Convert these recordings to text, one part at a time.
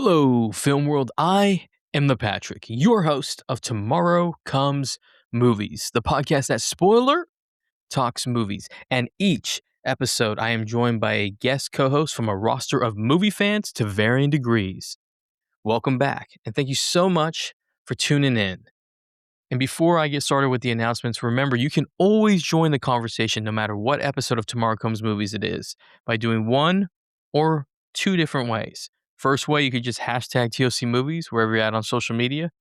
Hello, Film World. I am the Patrick, your host of Tomorrow Comes Movies, the podcast that spoiler talks movies. And each episode, I am joined by a guest co-host from a roster of movie fans to varying degrees. Welcome back, and thank you so much for tuning in. And before I get started with the announcements, remember you can always join the conversation no matter what episode of Tomorrow Comes Movies it is by doing one or two different ways. First way, you could just hashtag TOC Movies wherever you're at on social media.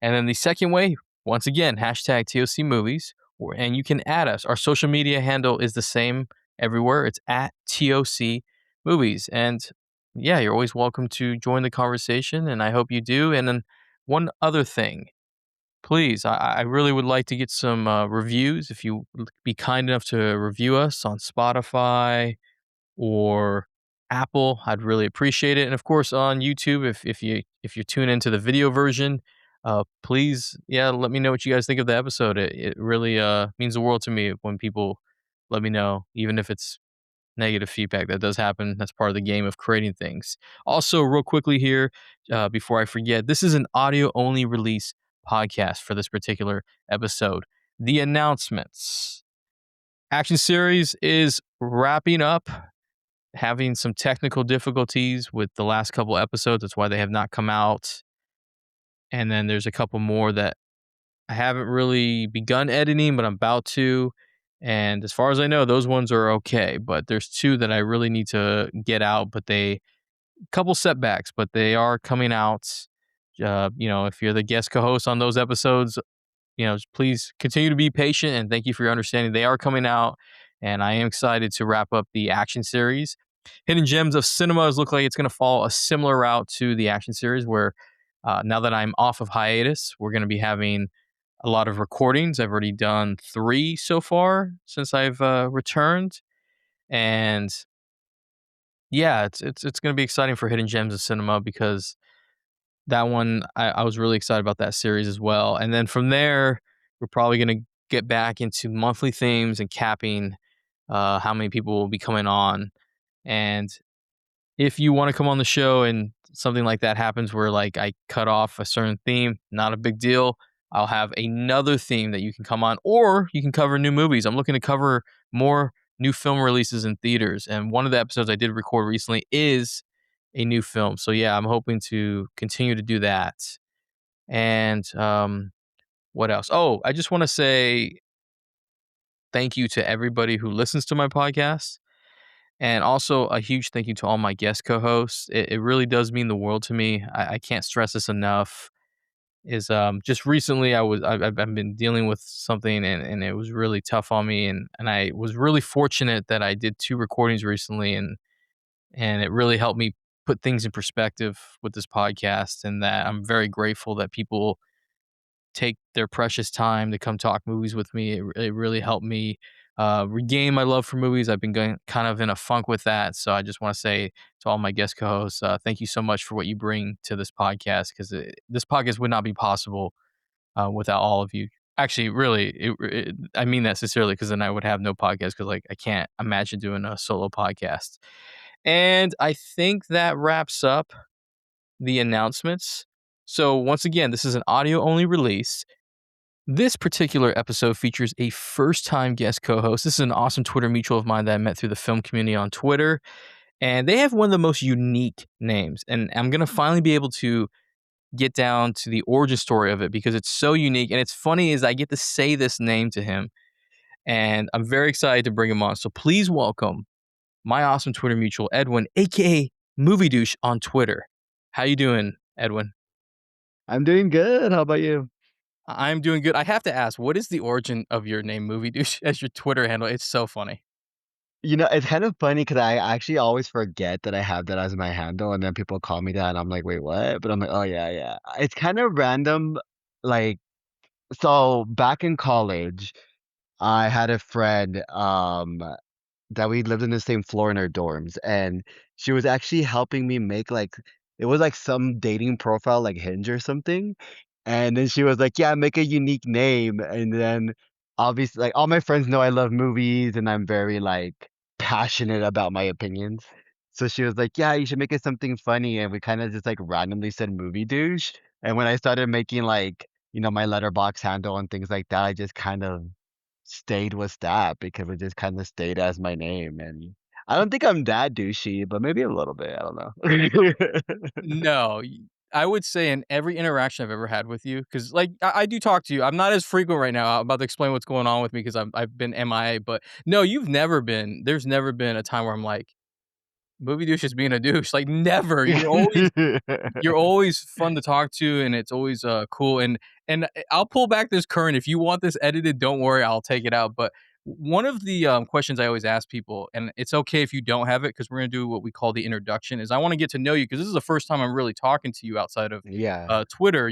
And then the second way, once again, hashtag TOC Movies, and you can add us. Our social media handle is the same everywhere. It's at TOC Movies. And yeah, you're always welcome to join the conversation, and I hope you do. And then one other thing. Please, I really would like to get some reviews. If you would be kind enough to review us on Spotify or Apple, I'd really appreciate it. And of course, on YouTube, if you tune into the video version, please, let me know what you guys think of the episode. It really means the world to me when people let me know, even if it's negative feedback. That does happen. That's part of the game of creating things. Also, real quickly here, before I forget, this is an audio only release podcast for this particular episode. The announcements. Action series is wrapping up, having some technical difficulties with the last couple episodes. That's why they have not come out. And then there's a couple more that I haven't really begun editing, but I'm about to. And as far as I know, those ones are okay. But there's two that I really need to get out, but couple setbacks, but they are coming out. If you're the guest co-host on those episodes, please continue to be patient and thank you for your understanding. They are coming out, and I am excited to wrap up the action series. Hidden Gems of Cinemas look like it's going to follow a similar route to the action series, where now that I'm off of hiatus, we're going to be having a lot of recordings. I've already done 3 so far since I've returned, and yeah, it's going to be exciting for Hidden Gems of Cinema because that one I was really excited about that series as well. And then from there, we're probably going to get back into monthly themes and capping how many people will be coming on. And if you want to come on the show and something like that happens where like I cut off a certain theme, not a big deal. I'll have another theme that you can come on, or you can cover new movies. I'm looking to cover more new film releases in theaters. And one of the episodes I did record recently is a new film. So yeah, I'm hoping to continue to do that. And what else? Oh, I just want to say thank you to everybody who listens to my podcast. And also a huge thank you to all my guest co-hosts. It really does mean the world to me. I can't stress this enough. Is just recently I've been dealing with something, and it was really tough on me, and I was really fortunate that I did 2 recordings recently, and it really helped me put things in perspective with this podcast, and that I'm very grateful that people take their precious time to come talk movies with me. It really helped me regain my love for movies. I've been going kind of in a funk with that. So I just want to say to all my guest co-hosts, thank you so much for what you bring to this podcast, because this podcast would not be possible without all of you. Actually, really, I mean that sincerely, because then I would have no podcast, because like I can't imagine doing a solo podcast. And I think that wraps up the announcements. So once again, this is an audio only release. This particular episode features a first-time guest co-host. This is an awesome Twitter mutual of mine that I met through the film community on Twitter. And they have one of the most unique names. And I'm going to finally be able to get down to the origin story of it, because it's so unique. And it's funny is I get to say this name to him. And I'm very excited to bring him on. So please welcome my awesome Twitter mutual, Edwin, a.k.a. Movie Douche on Twitter. How you doing, Edwin? I'm doing good. How about you? I'm doing good. I have to ask, what is the origin of your name, Movie Douche, as your Twitter handle? It's so funny. It's kind of funny because I actually always forget that I have that as my handle, and then people call me that, and I'm like, "Wait, what?" But I'm like, "Oh, yeah, yeah." It's kind of random, like, so back in college, I had a friend, that we lived in the same floor in our dorms, and she was actually helping me make, like, it was like some dating profile, like Hinge or something. And then she was like, "Yeah, make a unique name." And then obviously, like, all my friends know I love movies and I'm very, like, passionate about my opinions. So she was like, "Yeah, you should make it something funny," and we kinda just, like, randomly said movie douche, and when I started making, like, my letterbox handle and things like that, I just kind of stayed with that because it just kinda stayed as my name, and I don't think I'm that douchey, but maybe a little bit, I don't know. No, I would say in every interaction I've ever had with you, because like I do talk to you. I'm not as frequent right now. I'm about to explain what's going on with me because I've been MIA. But no, you've never been. There's never been a time where I'm like, movie douche is being a douche. Like never. You're always fun to talk to, and it's always, cool, and I'll pull back this current. If you want this edited, don't worry, I'll take it out, but one of the, questions I always ask people, and it's okay if you don't have it because 'cause we're gonna do what we call the introduction, is I wanna get to know you because this is the first time I'm really talking to you outside of, Yeah. Twitter,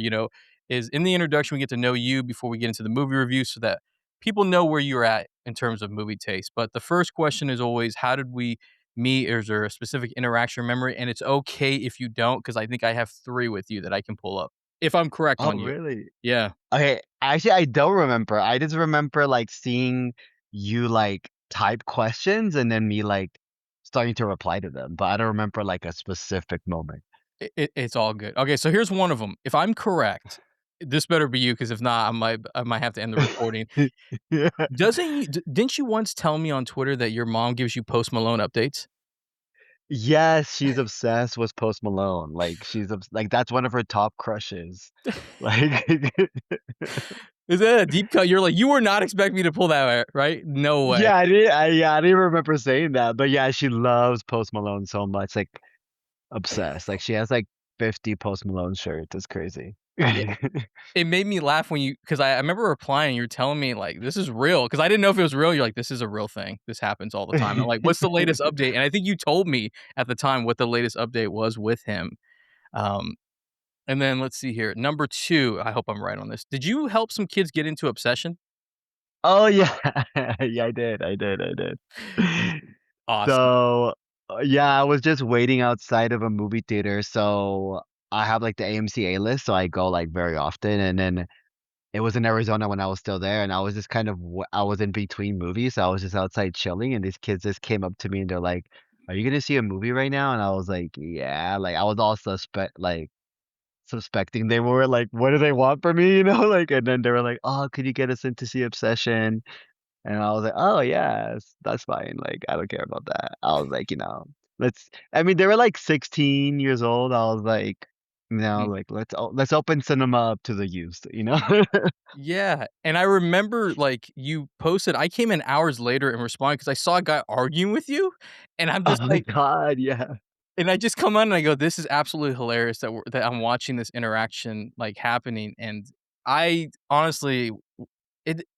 is in the introduction, we get to know you before we get into the movie review so that people know where you're at in terms of movie taste, but the first question is always, how did we meet? Is there a specific interaction or memory? And it's okay if you don't, because I think I have 3 with you that I can pull up, if I'm correct Oh, on you. really? Yeah. Okay, actually, I don't remember. I just remember, like, seeing you, like, type questions and then me, like, starting to reply to them, but I don't remember, like, a specific moment. It's all good. Okay, so here's one of them. If I'm correct, this better be you, because if not, I might have to end the recording. Yeah. Didn't you once tell me on Twitter that your mom gives you Post Malone updates? Yes, she's obsessed with Post Malone, like, like, that's one of her top crushes. Like Is that a deep cut? You're like, "You were not expecting me to pull that, right? No way." I didn't remember saying that, but yeah, she loves Post Malone so much, like, obsessed, like, she has, like, 50 Post Malone shirts, it's crazy. It made me laugh when because I remember replying, you're telling me, like, "This is real," because I didn't know if it was real, you're like, "This is a real thing. This happens all the time." I'm like, "What's the latest update?" And I think you told me at the time what the latest update was with him. Um, and then let's see here, number 2, I hope I'm right on this. Did you help some kids get into Obsession? Oh, yeah. Yeah, I did. Awesome. So, yeah, I was just waiting outside of a movie theater, so I have, like, the AMC A-list, so I go, like, very often, and then it was in Arizona when I was still there, and I was just kind of I was in between movies, so I was just outside chilling, and these kids just came up to me, and they're like, "Are you gonna see a movie right now?" And I was like, "Yeah." Like, I was all suspecting they were like, "What do they want from me?" Like, and then they were like, "Oh, could you get us in to see Obsession?" And I was like, "Oh, yes, that's fine, like, I don't care about that." I was like, let's I mean, they were, like, 16 years old. I was like, Mhm. like, let's open cinema up to the youth? Yeah, and I remember, like, you posted I came in hours later and responded because I saw a guy arguing with you, and I'm Oh just my like, god, yeah. and I just come on and I go, "This is absolutely hilarious that I'm watching this interaction, like, happening," and I honestly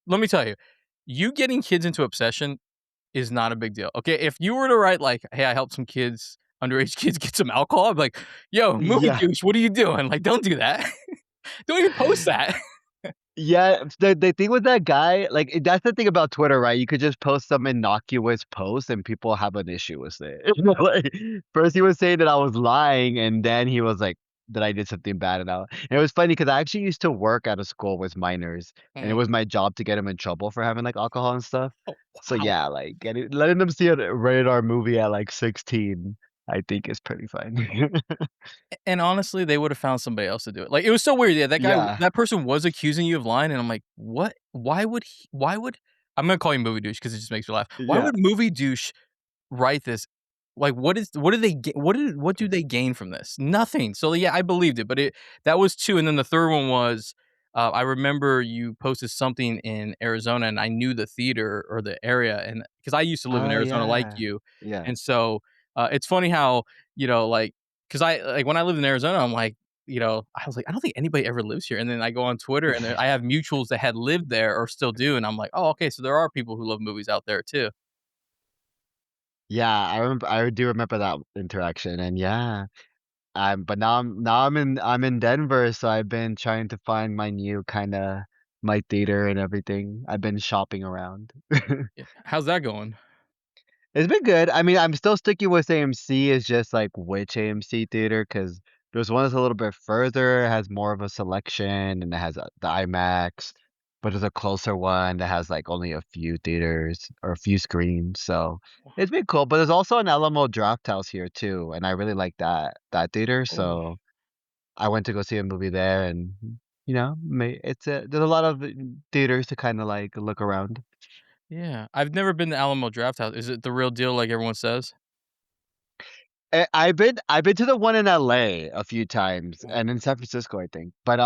let me tell you, you getting kids into Obsession is not a big deal, okay? If you were to write, like, "Hey, I helped some kids underage kids get some alcohol," I'd be like, "Yo, movie Yeah. douche, what are you doing? Like, don't do that. Don't even post that." Yeah, the thing with that guy, like, that's the thing about Twitter, right? You could just post some innocuous post and people have an issue with it. Like, first he was saying that I was lying, and then he was like that I did something bad, and it was funny because I actually used to work at a school with minors, and it Mhm. was my job to get them in trouble for having, like, alcohol and stuff. Oh, So, wow. yeah, like, letting them see a rated R movie at, like, 16, I think is pretty fine. And honestly, they would've found somebody else to do it. Like, it was so weird, yeah, Yeah. that person was accusing you of lying, and I'm like, "What? Why would" I'm gonna call you movie douche because it just makes me laugh. Why Yeah. would movie douche write this? Like, what do they ga what do they gain from this? Nothing. So, yeah, I believed it, but that was 2, and then the 3rd one was, I remember you posted something in Arizona, and I knew the theater or the area, and because I used to live in Oh, Arizona like yeah. you, Yeah. and so, it's funny how, like, because when I lived in Arizona, I'm like, I was like, "I don't think anybody ever lives here," and then I go on Twitter, and I have mutuals that had lived there or still do, and I'm like, "Oh, okay, so there are people who love movies out there too." Yeah, I do remember that interaction, and yeah, but now I'm in Denver, so I've been trying to find my new kinda my theater and everything. I've been shopping around. Yeah. How's that going? It's been good. I mean, I'm still sticking with AMC. It's just like which AMC theater, because there's one that's a little bit further, has more of a selection, and it has the IMAX. but there's a closer one that has like only a few theaters or a few screens. So it's been cool. But there's also an Alamo Draft House here too, and I really like that theater. Oh, So I went to go see a movie there, and it's there's a lot of theaters to kind of like look around. yeah. I've never been to Alamo Drafthouse. Is it the real deal like everyone says? I've been to the one in LA a few times and in San Francisco, I think. But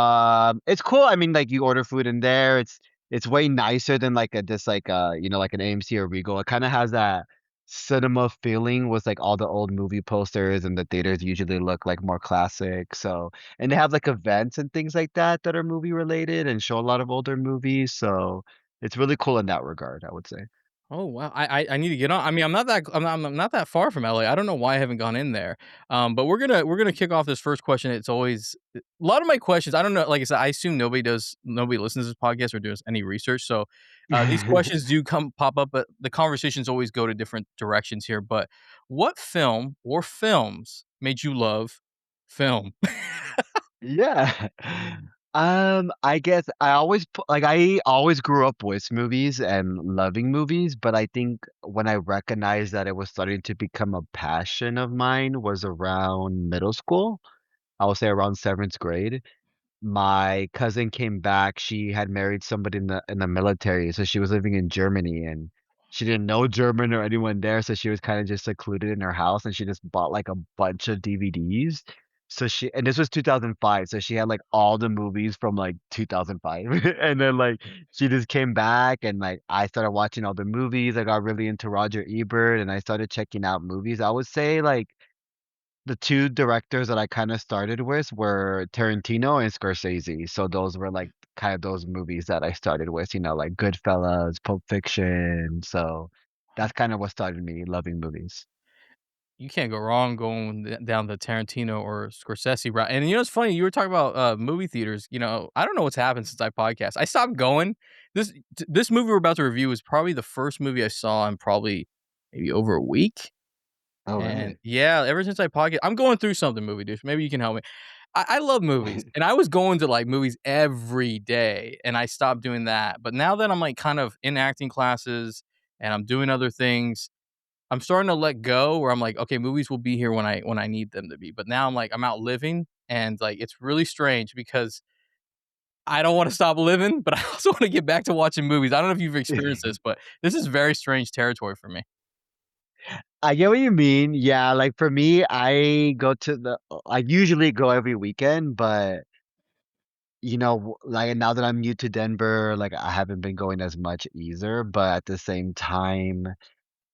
it's cool. I mean, like you order food in there. It's way nicer than like a just like like an AMC or Regal. It kind of has that cinema feeling with like all the old movie posters, and the theaters usually look like more classic. So, and they have like events and things like that are movie related and show a lot of older movies. So it's really cool in that regard, I would say. Oh, wow. I need to get on. I mean, I'm not that far from LA. I don't know why I haven't gone in there. But we're gonna kick off this first question. It's always a lot of my questions. I don't know. Like I said, I assume nobody listens to this podcast or does any research. So these questions do come pop up, but the conversations always go to different directions here. But what film or films made you love film? Yeah. I guess I always grew up with movies and loving movies, but I think when I recognized that it was starting to become a passion of mine was around middle school. I would say around seventh grade. My cousin came back. She had married somebody in the military, so she was living in Germany, and she didn't know German or anyone there, so she was kind of just secluded in her house, and she just bought like a bunch of DVDs. And this was 2005, so she had like all the movies from like 2005. And then like she just came back, and like I started watching all the movies. I got really into Roger Ebert, and I started checking out movies. I would say like the two directors that I kind of started with were Tarantino and Scorsese. So those were like kind of those movies that I started with, like Goodfellas, Pulp Fiction. So that's kind of what started me loving movies. You can't go wrong going down the Tarantino or Scorsese route. And it's funny, you were talking about movie theaters. I don't know what's happened since I podcast. I stopped going. This movie we're about to review is probably the first movie I saw in probably maybe over a week. Oh, And really? yeah, ever since I podcast, I'm going through something, movie dude. Maybe you can help me. I love movies, and I was going to like movies every day, and I stopped doing that. But now that I'm like kind of in acting classes and I'm doing other things, I'm starting to let go where I'm like, okay, movies will be here when I need them to be. But now I'm like, I'm out living, and like it's really strange because I don't want to stop living, but I also want to get back to watching movies. I don't know if you've experienced this, but this is very strange territory for me. I get what you mean. Yeah, like for me, I usually go every weekend, but like now that I'm new to Denver, like I haven't been going as much either, but at the same time,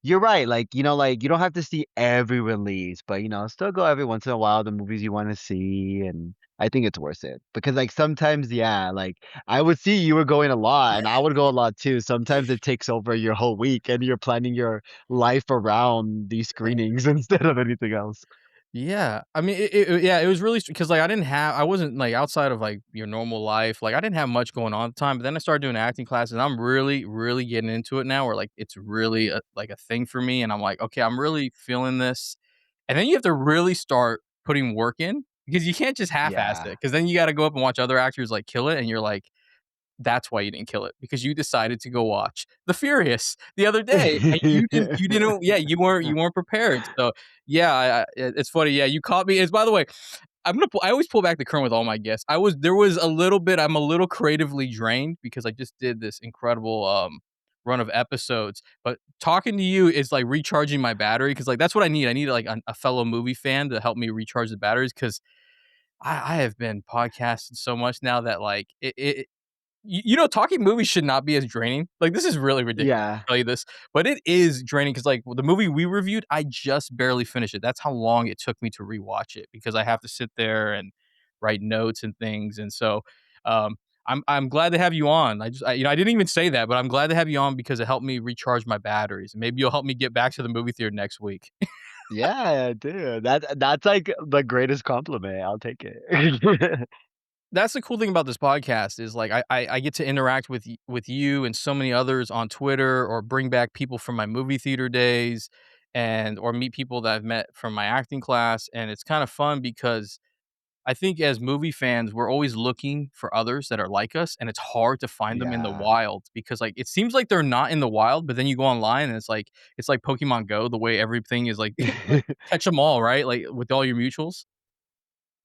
you're right. Like you don't have to see every release, but still go every once in a while the movies you want to see, and I think it's worth it because like sometimes, yeah, like I would see you were going a lot, and I would go a lot too. Sometimes it takes over your whole week, and you're planning your life around these screenings instead of anything else. Yeah, I mean, yeah, it was really because like I wasn't like outside of like your normal life. Like I didn't have much going on at the time. But then I started doing acting classes, and I'm really, really getting into it now. Where like it's really like a thing for me, and I'm like, okay, I'm really feeling this. And then you have to really start putting work in because you can't just half-ass it. Yeah. Because then you got to go up and watch other actors like kill it, and you're like, that's why you didn't kill it, because you decided to go watch The Furious the other day, and you didn't yeah, you weren't prepared. So, yeah, it's funny, yeah, you caught me. It's by the way, I always pull back the curtain with all my guests. There was a little bit I'm a little creatively drained because I just did this incredible, run of episodes, but talking to you is like recharging my battery because like, that's what I need. I need, like, a fellow movie fan to help me recharge the batteries because I have been podcasting so much now that, like, talking movies should not be as draining. Like, this is really ridiculous Yeah. to tell you this, but it is draining because, like, the movie we reviewed, I just barely finished it. That's how long it took me to rewatch it because I have to sit there and write notes and things, and so, um, I'm glad to have you on. I didn't even say that, but I'm glad to have you on because it helped me recharge my batteries, and maybe you'll help me get back to the movie theater next week. Yeah, dude. That's like the greatest compliment. I'll take it. That's the cool thing about this podcast is like I get to interact with you and so many others on Twitter or bring back people from my movie theater days and or meet people that I've met from my acting class, and it's kind of fun because I think as movie fans, we're always looking for others that are like us, and it's hard to find them in the Yeah. wild because, like, it seems like they're not in the wild, but then you go online and it's like Pokemon Go, the way everything is like catch them all, right? Like with all your mutuals.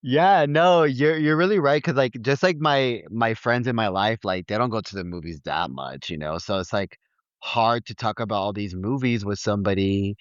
Yeah, no, you're really right. Cause like, just like my friends in my life, like, they don't go to the movies that much, you know? So it's, like, hard to talk about all these movies with somebody,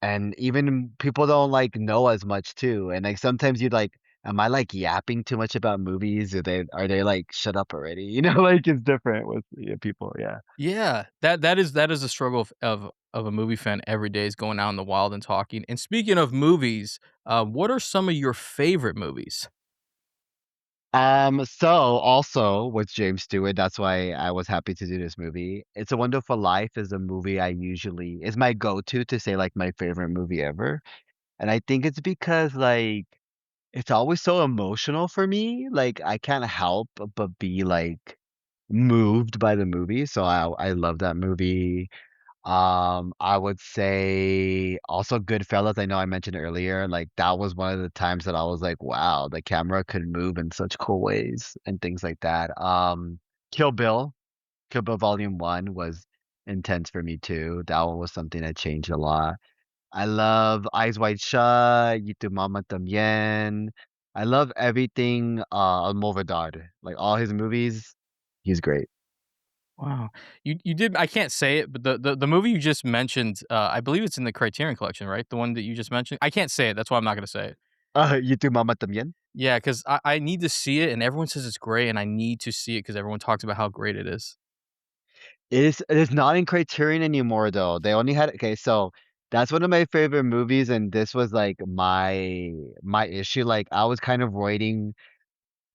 and even people don't, like, know as much too, and, like, sometimes you'd like, "Am I, like, yapping too much about movies? Are they like, 'Shut up already?'" You know, like, it's different with, yeah, people, yeah. Yeah, that is a struggle of a movie fan every day is going out in the wild and talking. And speaking of movies, what are some of your favorite movies? So also with James Stewart, that's why I was happy to do this movie. It's a Wonderful Life is a movie I usually is my go-to to say like my favorite movie ever. And I think it's because like it's always so emotional for me. Like I can't help but be like moved by the movie. So I love that movie. I would say also Goodfellas, I know I mentioned earlier, like, that was one of the times that I was like, "Wow, the camera could move in such cool ways," and things like that. Kill Bill, Kill Bill Volume 1 was intense for me too. That one was something that changed a lot. I love Eyes Wide Shut, Y Tu Mama También. I love everything, Almodovar, like, all his movies, he's great. Wow. You did I can't say it, but the movie you just mentioned, I believe it's in the Criterion Collection, right? The one that you just mentioned? I can't say it, that's why I'm not gonna say it. Y Tu Mama También? Yeah, 'cause I need to see it, and everyone says it's great, and I need to see it because everyone talks about how great it is. It is not in Criterion anymore, though. They only had okay, so that's one of my favorite movies, and this was, like, my issue, like, I was kind of waiting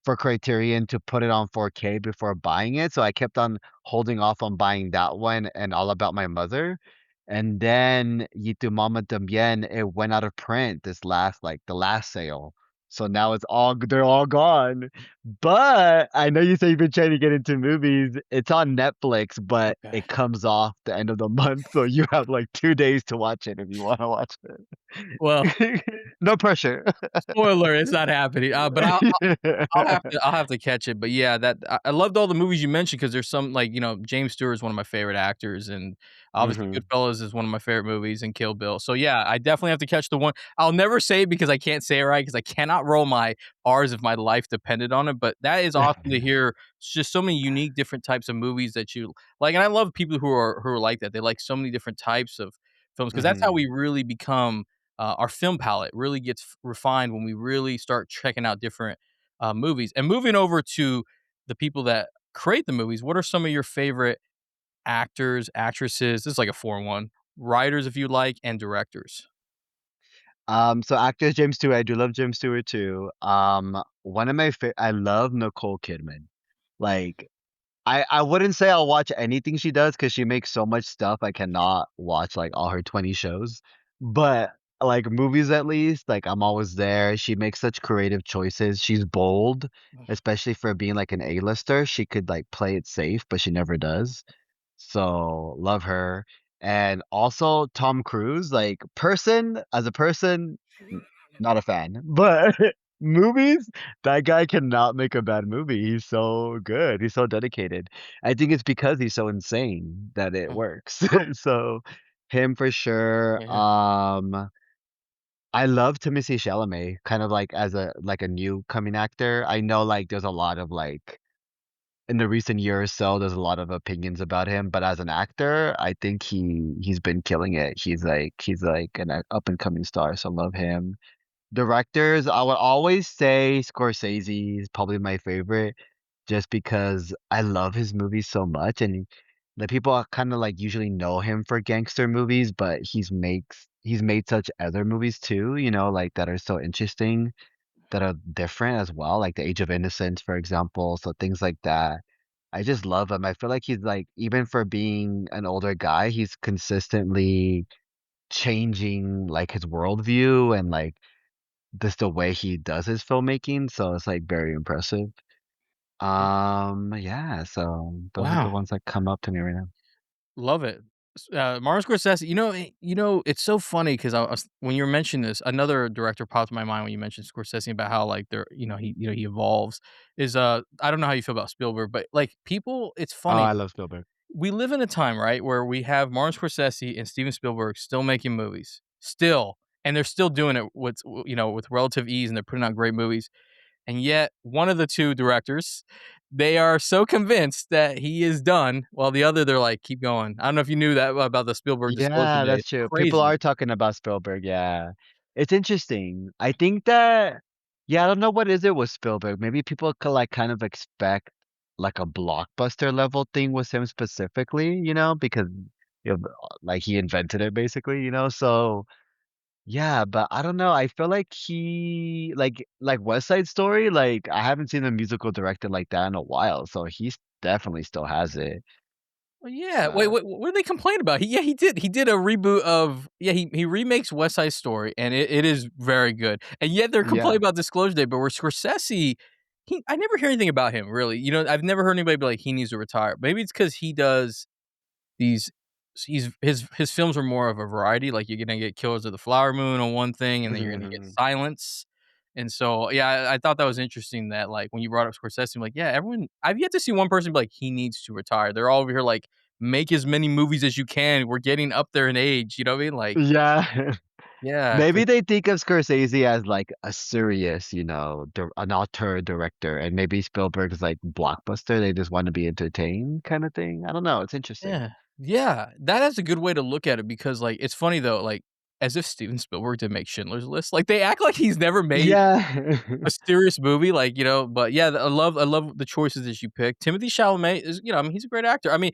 for Criterion to put it on 4K before buying it, so I kept on holding off on buying that one and All About My Mother, and then Y Tu Mama Tambien, it went out of print this last like, the last sale, so now it's all they're all gone, but I know you say you've been trying to get into movies, it's on Netflix, but Okay. it comes off the end of the month, so you have, like, 2 days to watch it if you wanna watch Well, it. No pressure. spoiler, it's not happening, but I'll have to catch it, but yeah, that I loved all the movies you mentioned because there's some like, James Stewart is one of my favorite actors, and obviously Mhm. Goodfellas is one of my favorite movies, and Kill Bill. So yeah, I definitely have to catch the one. I'll never say it because I can't say it right because I cannot roll my R's if my life depended on it, but that is awesome to hear. It's just so many unique different types of movies that you like, and I love people who are like that. They like so many different types of films because that's how Mhm. we really become our film palette really gets refined when we really start checking out different movies. And moving over to the people that create the movies, what are some of your favorite actors, actresses? This is like a 4-in-1. Writers, if you like, and directors. So actors James Stewart, I do love James Stewart too. One of my I love Nicole Kidman. Like I wouldn't say I'll watch anything she does because she makes so much stuff I cannot watch like all her 20 shows. But like movies at least, like I'm always there. She makes such creative choices. She's bold, especially for being like an A-lister. She could like play it safe, but she never does. So love her. And also Tom Cruise, like person as a person, not a fan. But movies, that guy cannot make a bad movie. He's so good. He's so dedicated. I think it's because he's so insane that it Mhm. works. So him for sure. Yeah. I love Timothée Chalamet, kind of like as a new coming actor. I know like there's a lot of like in the recent year or so, there's a lot of opinions about him, but as an actor, I think he's been killing it. He's like an up and coming star, so love him. Directors, I would always say Scorsese is probably my favorite, just because I love his movies so much, and the people kind of like usually know him for gangster movies, but he's made such other movies too, like that are so interesting, that are different as well, like The Age of Innocence, for example. So things like that. I just love him. I feel like he's like, even for being an older guy, he's consistently changing like his worldview and like just the way he does his filmmaking. So it's like very impressive. Yeah, so those are the Wow. ones that come up to me right now. Love it. Martin Scorsese, it's so funny because I was when you were mentioning this, another director popped in my mind when you mentioned Scorsese about how, like, he evolves, I don't know how you feel about Spielberg, but, like, people it's Oh, funny. I love Spielberg. We live in a time, right, where we have Martin Scorsese and Steven Spielberg still making movies, still, and they're still doing it with relative ease, and they're putting out great movies. And yet, one of the 2 directors, they are so convinced that he is done, while the other, they're like, "Keep going." I don't know if you knew that about the Spielberg disclosure Yeah, day. that's It's true. People crazy. are talking about Spielberg, yeah. It's interesting. I think that yeah, I don't know what is it with Spielberg. Maybe people could, like, kind of expect, like, a blockbuster level thing with him specifically, because, like, he invented it basically, So, yeah, but I don't know, I feel like he like West Side Story, like, I haven't seen a musical directed like that in a while, so he's definitely still has it, Well, yeah. Wait, but what did they complain about? He did. He did a reboot of he remakes West Side Story, and it is very good. And yet they're complaining yeah. about Disclosure Day, but where Scorsese, I never hear anything about him really. I've never heard anybody be like he needs to retire. Maybe it's because he does these his films are more of a variety, like, you're gonna get Killers of the Flower Moon on one thing, and then you're gonna get Mhm. Silence, and so, yeah, I thought that was interesting that, like, when you brought up Scorsese, I'm like, yeah, everyone I've yet to see one person be like, "He needs to retire." They're all over here like, "Make as many movies as you can, we're getting up there in age," you know what I mean? Like, Yeah. yeah, Maybe 'cause they think of Scorsese as, like, a serious, an auteur director, and maybe Spielberg is, like, blockbuster, they just wanna be entertained kinda thing? I don't know, it's interesting. yeah, yeah, that is a good way to look at it because, like, it's funny though, like, as if Steven Spielberg didn't make Schindler's List, like, they act like he's never made Yeah. a serious movie, like, but yeah, I love the choices that you picked. Timothy Chalamet is, I mean, he's a great actor. I mean,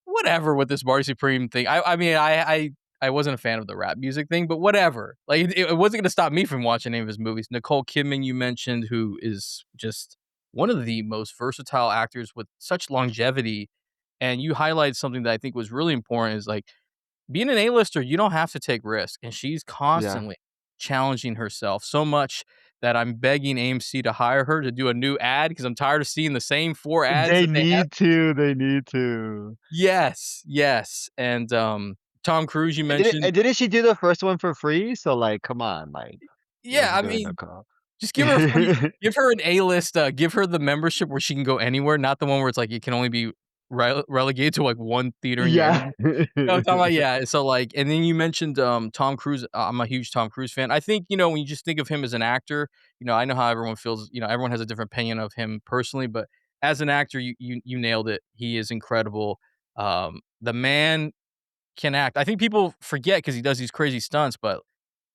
whatever with this Barty Supreme thing. I mean, I wasn't a fan of the rap music thing, but whatever. Like, it wasn't gonna stop me from watching any of his movies. Nicole Kidman, you mentioned, who is just one of the most versatile actors with such longevity, and you highlighted something that I think was really important is, like, being an A-lister, you don't have to take risks, and she's Yeah. constantly challenging herself so much that I'm begging AMC to hire her to do a new ad because 'cause I'm tired of seeing the same 4 ads They that they have. need to, they need to. Yes, yes, and, Tom Cruise you And didn't mentioned. and didn't she do the first one for free? So, like, come on, like, what Yeah, you I doing, mean, Nicole? just give her an A-list, give her the membership where she can go anywhere, not the one where it's like you can only be relegated to, like, 1 theater in your area. Yeah. No, I'm talking about yeah, so, like and then you mentioned, Tom Cruise. I'm a huge Tom Cruise fan. I think, when you just think of him as an actor, I know how everyone feels, everyone has a different opinion of him personally, but as an actor, you nailed it. He is incredible. The man can act. I think people forget because he does these crazy stunts, but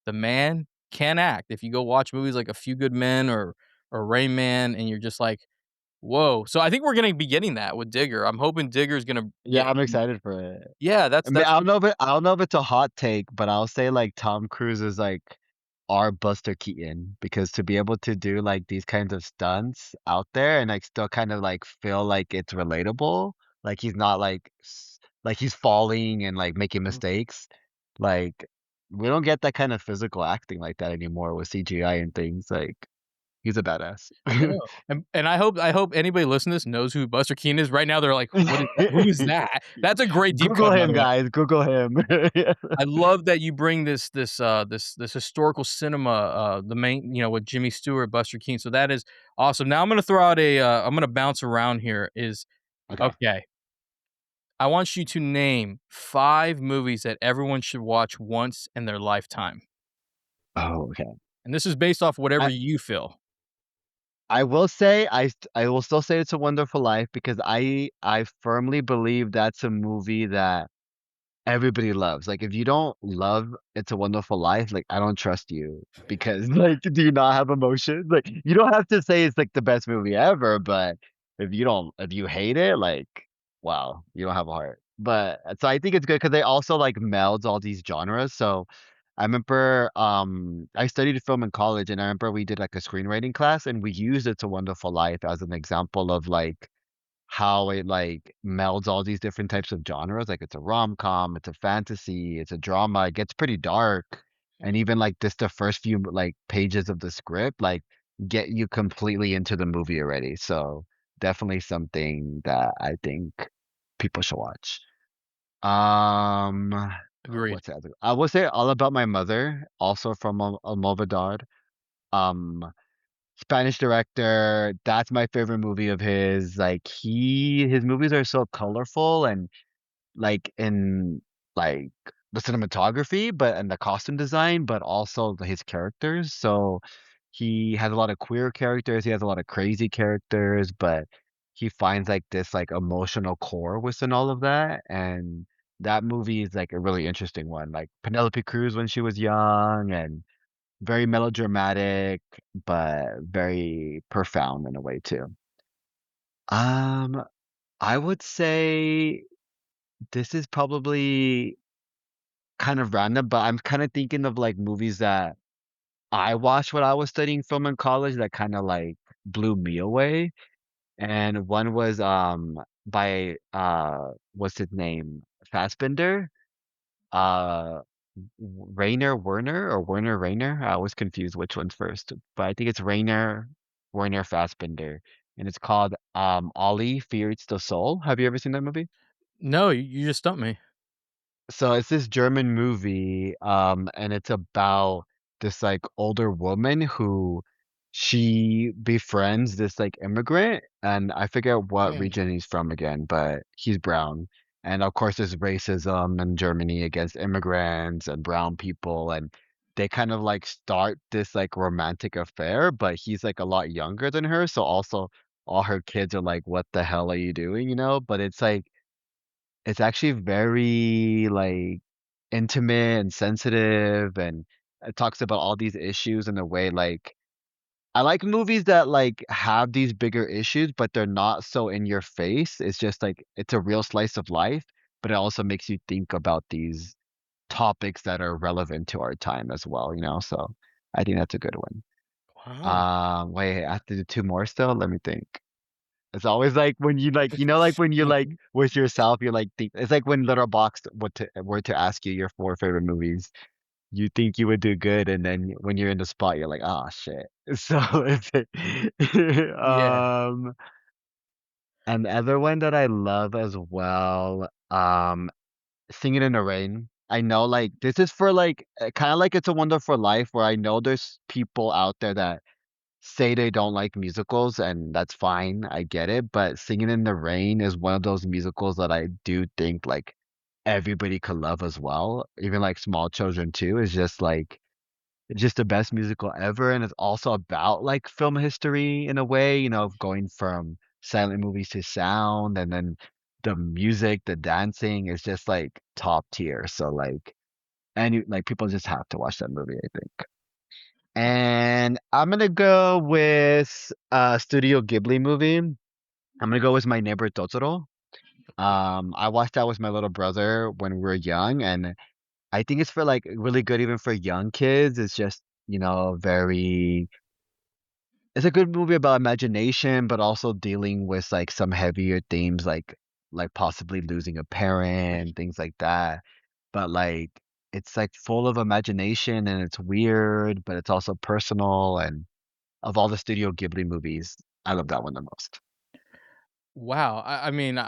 the man can act. If you go watch movies like A Few Good Men or Rain Man, and you're just like, "Whoa." So I think we're gonna be getting that with Digger. I'm hoping Digger's gonna Yeah, get I'm excited for it. yeah, I that's mean, that's I don't know if it's a hot take, but I'll say, like, Tom Cruise is, like, our Buster Keaton, because to be able to do, like, these kinds of stunts out there and, like, still kind of, like, feel like it's relatable, like, he's not, like, he's falling and, like, making mistakes, like, we don't get that kind of physical acting like that anymore with CGI and things, like, he's a badass. no, and I hope anybody listening to this knows who Buster Keaton is. Right now, they're like, "What is that? Who is that?" That's a great deep Google cut, by him, the way. guys, Google him. I love that you bring this historical cinema, the main with Jimmy Stewart, Buster Keaton, so that is awesome. Now I'm gonna bounce around here, Okay. okay, I want you to name 5 movies that everyone should watch once in their lifetime, Oh, okay. and this is based off whatever I you feel. I will say I will still say It's a Wonderful Life because I firmly believe that's a movie that everybody loves. Like, if you don't love It's a Wonderful Life, like, I don't trust you because, like, do you not have emotions? Like, you don't have to say it's, like, the best movie ever, but if you hate it, like, wow, you don't have a heart. But so I think it's good because they also, like, melds all these genres. So I remember, I studied film in college, and I remember we did, like, a screenwriting class, and we used It's a Wonderful Life as an example of, like, how it, like, melds all these different types of genres, like, it's a rom-com, it's a fantasy, it's a drama, it gets pretty dark, and even, like, just the first few, like, pages of the script, like, get you completely into the movie already, so definitely something that I think people should watch. Um, Agreed. what's that? I would say All About My Mother, also from Almodovar. Um, Spanish director. That's my favorite movie of his. Like his movies are so colorful and like in like the cinematography, but and the costume design, but also his characters. So he has a lot of queer characters, he has a lot of crazy characters, but he finds like this like emotional core within all of that. And that movie is like a really interesting one. Like Penelope Cruz when she was young and very melodramatic, but very profound in a way too. Um, I would say this is probably kind of random, but I'm kind of thinking of like movies that I watched when I was studying film in college that kind of like blew me away. And one was by what's his name? Fassbender? Uh Rainer Werner or Werner Rainer? I was confused which one's first, but I think it's Rainer Werner Fassbender. And it's called Ollie Fear Eats the Soul. Have you ever seen that movie? No, you just stumped me. So it's this German movie, and it's about this like older woman who she befriends this like immigrant, and I forget what Mm. region he's from again, but he's brown. And of course, there's racism in Germany against immigrants and brown people, and they kind of like start this like romantic affair, but he's like a lot younger than her, so also all her kids are like, "What the hell are you doing?" You know? But it's like it's actually very, like, intimate and sensitive, and it talks about all these issues in a way, like I like movies that, like, have these bigger issues, but they're not so in your face. It's just, like, it's a real slice of life, but it also makes you think about these topics that are relevant to our time as well, you know? So, I think that's a good one. Wow. Wait, I have to do 2 more still? Let me think. It's always like when you like like when you like with yourself, you're like think it's like when Little Box were to ask you your 4 favorite movies, you think you would do good, and then when you're in the spot, you're like, oh shit. So Yeah. um, and the other one that I love as well, Singing in the Rain. I know like this is for like kind of like It's a Wonderful Life, where I know there's people out there that say they don't like musicals, and that's fine. I get it. But Singing in the Rain is one of those musicals that I do think like everybody could love as well. Even like small children too. It's just like it's just the best musical ever. And it's also about like film history in a way, you know, going from silent movies to sound, and then the music, the dancing is just like top tier. So like like people just have to watch that movie, I think. And I'm gonna go with a Studio Ghibli movie. I'm gonna go with My Neighbor Totoro. I watched that with my little brother when we were young, and I think it's for like really good even for young kids. It's just, you know, very it's a good movie about imagination, but also dealing with like some heavier themes like possibly losing a parent, things like that. But like it's like full of imagination and it's weird, but it's also personal. And of all the Studio Ghibli movies, I love that one the most. Wow. I mean,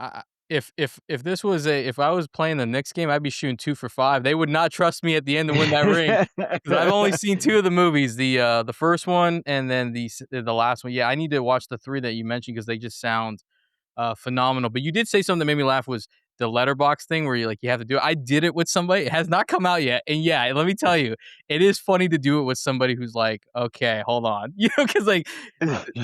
if this was a if I was playing the Knicks game, I'd be shooting 2 for 5. They would not trust me at the end to win that ring because I've only seen 2 of the movies, the first one and then the last one. Yeah, I need to watch the 3 that you mentioned because they just sound phenomenal. But you did say something that made me laugh was the letterbox thing where you have to do it. I did it with somebody. It has not come out yet. And yeah, let me tell you, it is funny to do it with somebody who's like, okay, hold on. Because like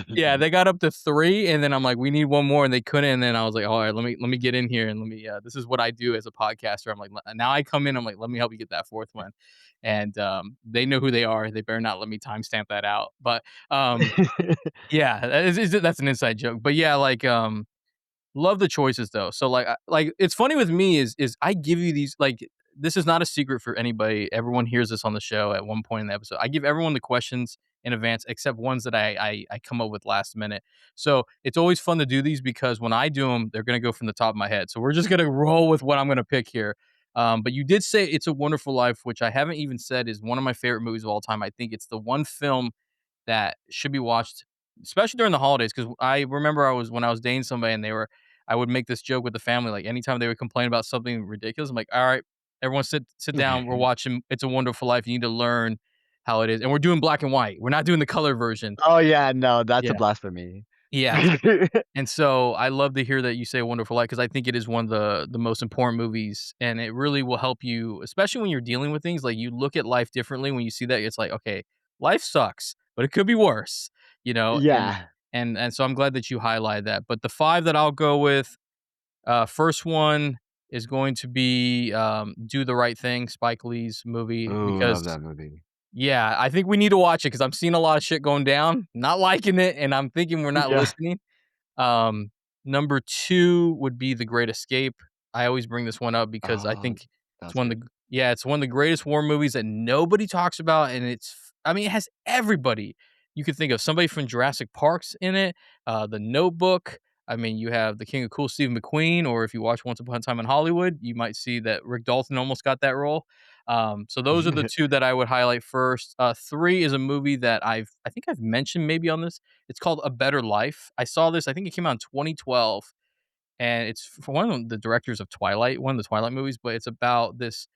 yeah, they got up to 3 and then I'm like, we need one more and they couldn't. And then I was like, all right, let me get in here and let me this is what I do as a podcaster. I'm like, now I come in, I'm like, let me help you get that fourth one. And they know who they are. They better not let me timestamp that out. But yeah, that's an inside joke. But yeah, like love the choices though. So like it's funny with me is I give you these like this is not a secret for anybody. Everyone hears this on the show at one point in the episode. I give everyone the questions in advance except ones that I come up with last minute. So it's always fun to do these because when I do them, they're gonna go from the top of my head. So we're just gonna roll with what I'm gonna pick here. But you did say It's a Wonderful Life, which I haven't even said is one of my favorite movies of all time. I think it's the one film that should be watched, especially during the holidays. Because I remember when I was dating somebody and they were I would make this joke with the family, like, anytime they would complain about something ridiculous, I'm like, "All right, everyone sit down. We're watching It's a Wonderful Life. You need to learn how it is." And we're doing black and white. We're not doing the color version. Oh, yeah, no, that's a Yeah. blasphemy. Yeah. And so I love to hear that you say A Wonderful Life because I think it is one of the most important movies, and it really will help you, especially when you're dealing with things, like, you look at life differently when you see that, it's like, "Okay, life sucks, but it could be worse," you know? And Yeah. and so I'm glad that you highlight that, but the 5 that I'll go with, first one is going to be, Do the Right Thing, Spike Lee's movie, Ooh, love because that movie. yeah, I think we need to watch it because 'cause I'm seeing a lot of shit going down, not liking it, and I'm thinking we're not Yeah. listening. Um, Number 2 would be The Great Escape. I always bring this one up because I Oh, think it's that's one of good. the yeah, it's one of the greatest war movies that nobody talks about, and I mean, it has everybody you could think of. Somebody from Jurassic Park's in it, The Notebook. I mean, you have the King of Cool, Steve McQueen, or if you watch Once Upon a Time in Hollywood, you might see that Rick Dalton almost got that role. So those are the 2 that I would highlight first. 3 is a movie that I think I've mentioned maybe on this. It's called A Better Life. I saw this, I think it came out in 2012, and it's for one of the directors of Twilight, one of the Twilight movies, but it's about this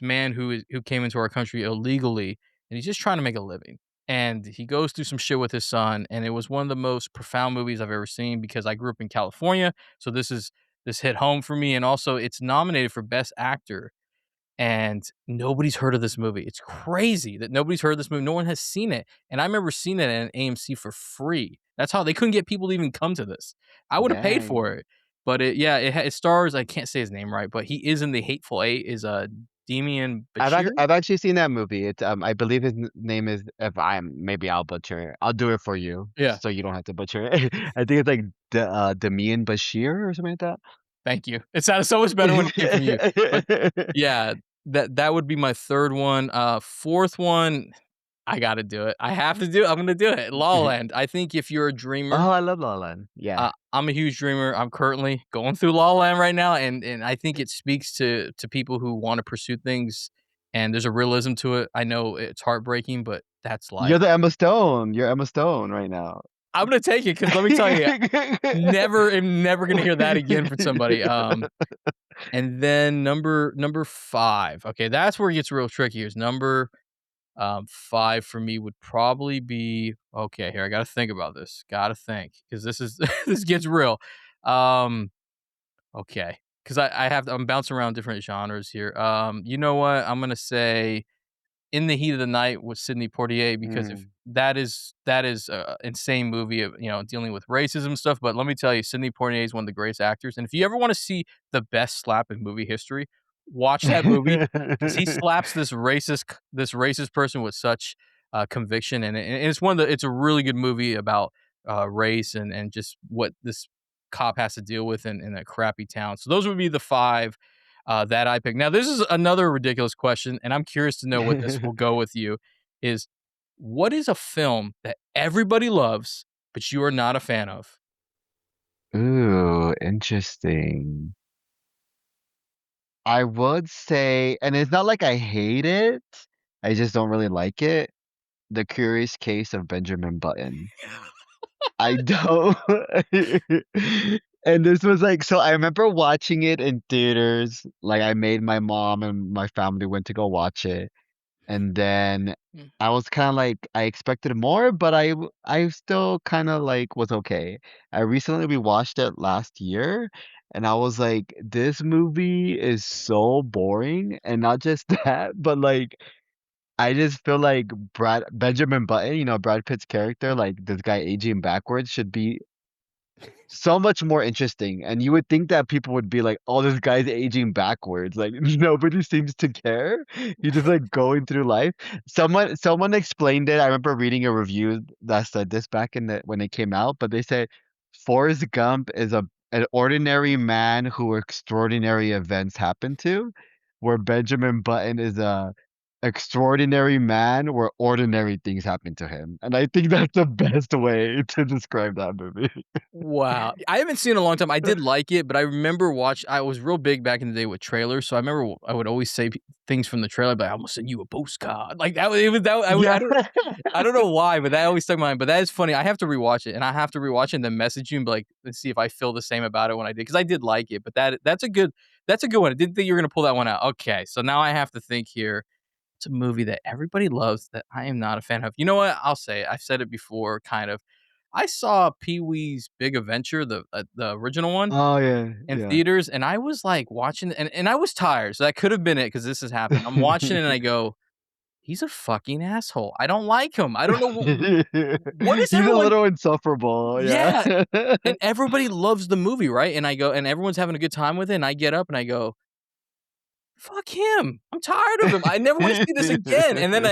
man who came into our country illegally, and he's just trying to make a living. And he goes through some shit with his son, and it was one of the most profound movies I've ever seen because I grew up in California, so this hit home for me, and also it's nominated for Best Actor, and nobody's heard of this movie. It's crazy that nobody's heard of this movie. No one has seen it, and I remember seeing it at AMC for free. That's how they couldn't get people to even come to this. I would have paid for Dang. it, but it stars, I can't say his name right, but he is in The Hateful Eight, is, Demian Bichir? I've actually seen that movie. It's, I believe his n name is if I'm maybe I'll butcher it. I'll do it for you, Yeah, so you don't have to butcher it. I think it's like Demian Bashir or something like that. thank you. It sounded so much better when it came from you, but yeah, that would be my 3rd one. 4th one, I gotta do it. I have to do it. I'm gonna do it. La La Land. I think if you're a dreamer. Oh, I love La La Land. Yeah. I'm a huge dreamer. I'm currently going through La La Land right now, and I think it speaks to people who wanna pursue things, and there's a realism to it. I know it's heartbreaking, but that's life. You're the Emma Stone. You're Emma Stone right now. I'm gonna take it because let me tell you, never am never gonna hear that again from somebody. And then number 5. Okay, that's where it gets real tricky is number, 5 for me would probably be okay, here, I gotta think about this. Gotta think because this is this gets real. Um Okay, because I'm bouncing around different genres here. You know what? I'm gonna say In the Heat of the Night with Sidney Poitier because if Mm. that is a insane movie of, dealing with racism stuff, but let me tell you, Sidney Poitier is one of the greatest actors, and if you ever wanna see the best slap in movie history, watch that movie because he slaps this racist person with such, conviction, and it's a really good movie about, race and just what this cop has to deal with in a crappy town. So those would be the 5, that I picked. Now, this is another ridiculous question, and I'm curious to know what this will go with you, is what is a film that everybody loves, but you are not a fan of? Ooh, interesting. I would say and it's not like I hate it, I just don't really like it. The Curious Case of Benjamin Button. I don't and this was, like so I remember watching it in theaters, like, I made my mom and my family went to go watch it, and then Mm. I was kinda like I expected more, but I still kinda, like, was okay. I recently rewatched it last year, and I was like, "This movie is so boring," and not just that, but, like, I just feel like Brad Benjamin Button, Brad Pitt's character, like, this guy aging backwards should be so much more interesting, and you would think that people would be like, "Oh, this guy's aging backwards," like, nobody seems to care. He's just, like, going through life. Someone explained it, I remember reading a review that said this back in the when it came out, but they said, "Forrest Gump is an ordinary man who extraordinary events happen to, where Benjamin Button is a extraordinary man where ordinary things happen to him. And I think that's the best way to describe that movie. Wow. I haven't seen it in a long time. I did like it, but I remember I was real big back in the day with trailers, so I remember I would always say things from the trailer, but I almost send you a postcard. Like that was it was that Yeah. I don't know why, but that always stuck in my mind. But that is funny. I have to rewatch it, and I have to rewatch it and then message you and be like, let's see if I feel the same about it when I did, because I did like it. But that's a good one. I didn't think you were gonna pull that one out. Okay, so now I have to think here. It's a movie that everybody loves that I am not a fan of. You know what? I'll say it. I've said it before, kind of. I saw Pee-wee's Big Adventure, the original one, Oh yeah, in yeah. theaters, and I was, like, watching and I was tired, so that could have been it because this has happened. I'm watching it and I go, "He's a fucking asshole. I don't like him. I don't know what is He's a everyone." little insufferable, yeah. Yeah, and everybody loves the movie, right? And I go and everyone's having a good time with it, and I get up and I go, "Fuck him. I'm tired of him. I never wanna see this again." And then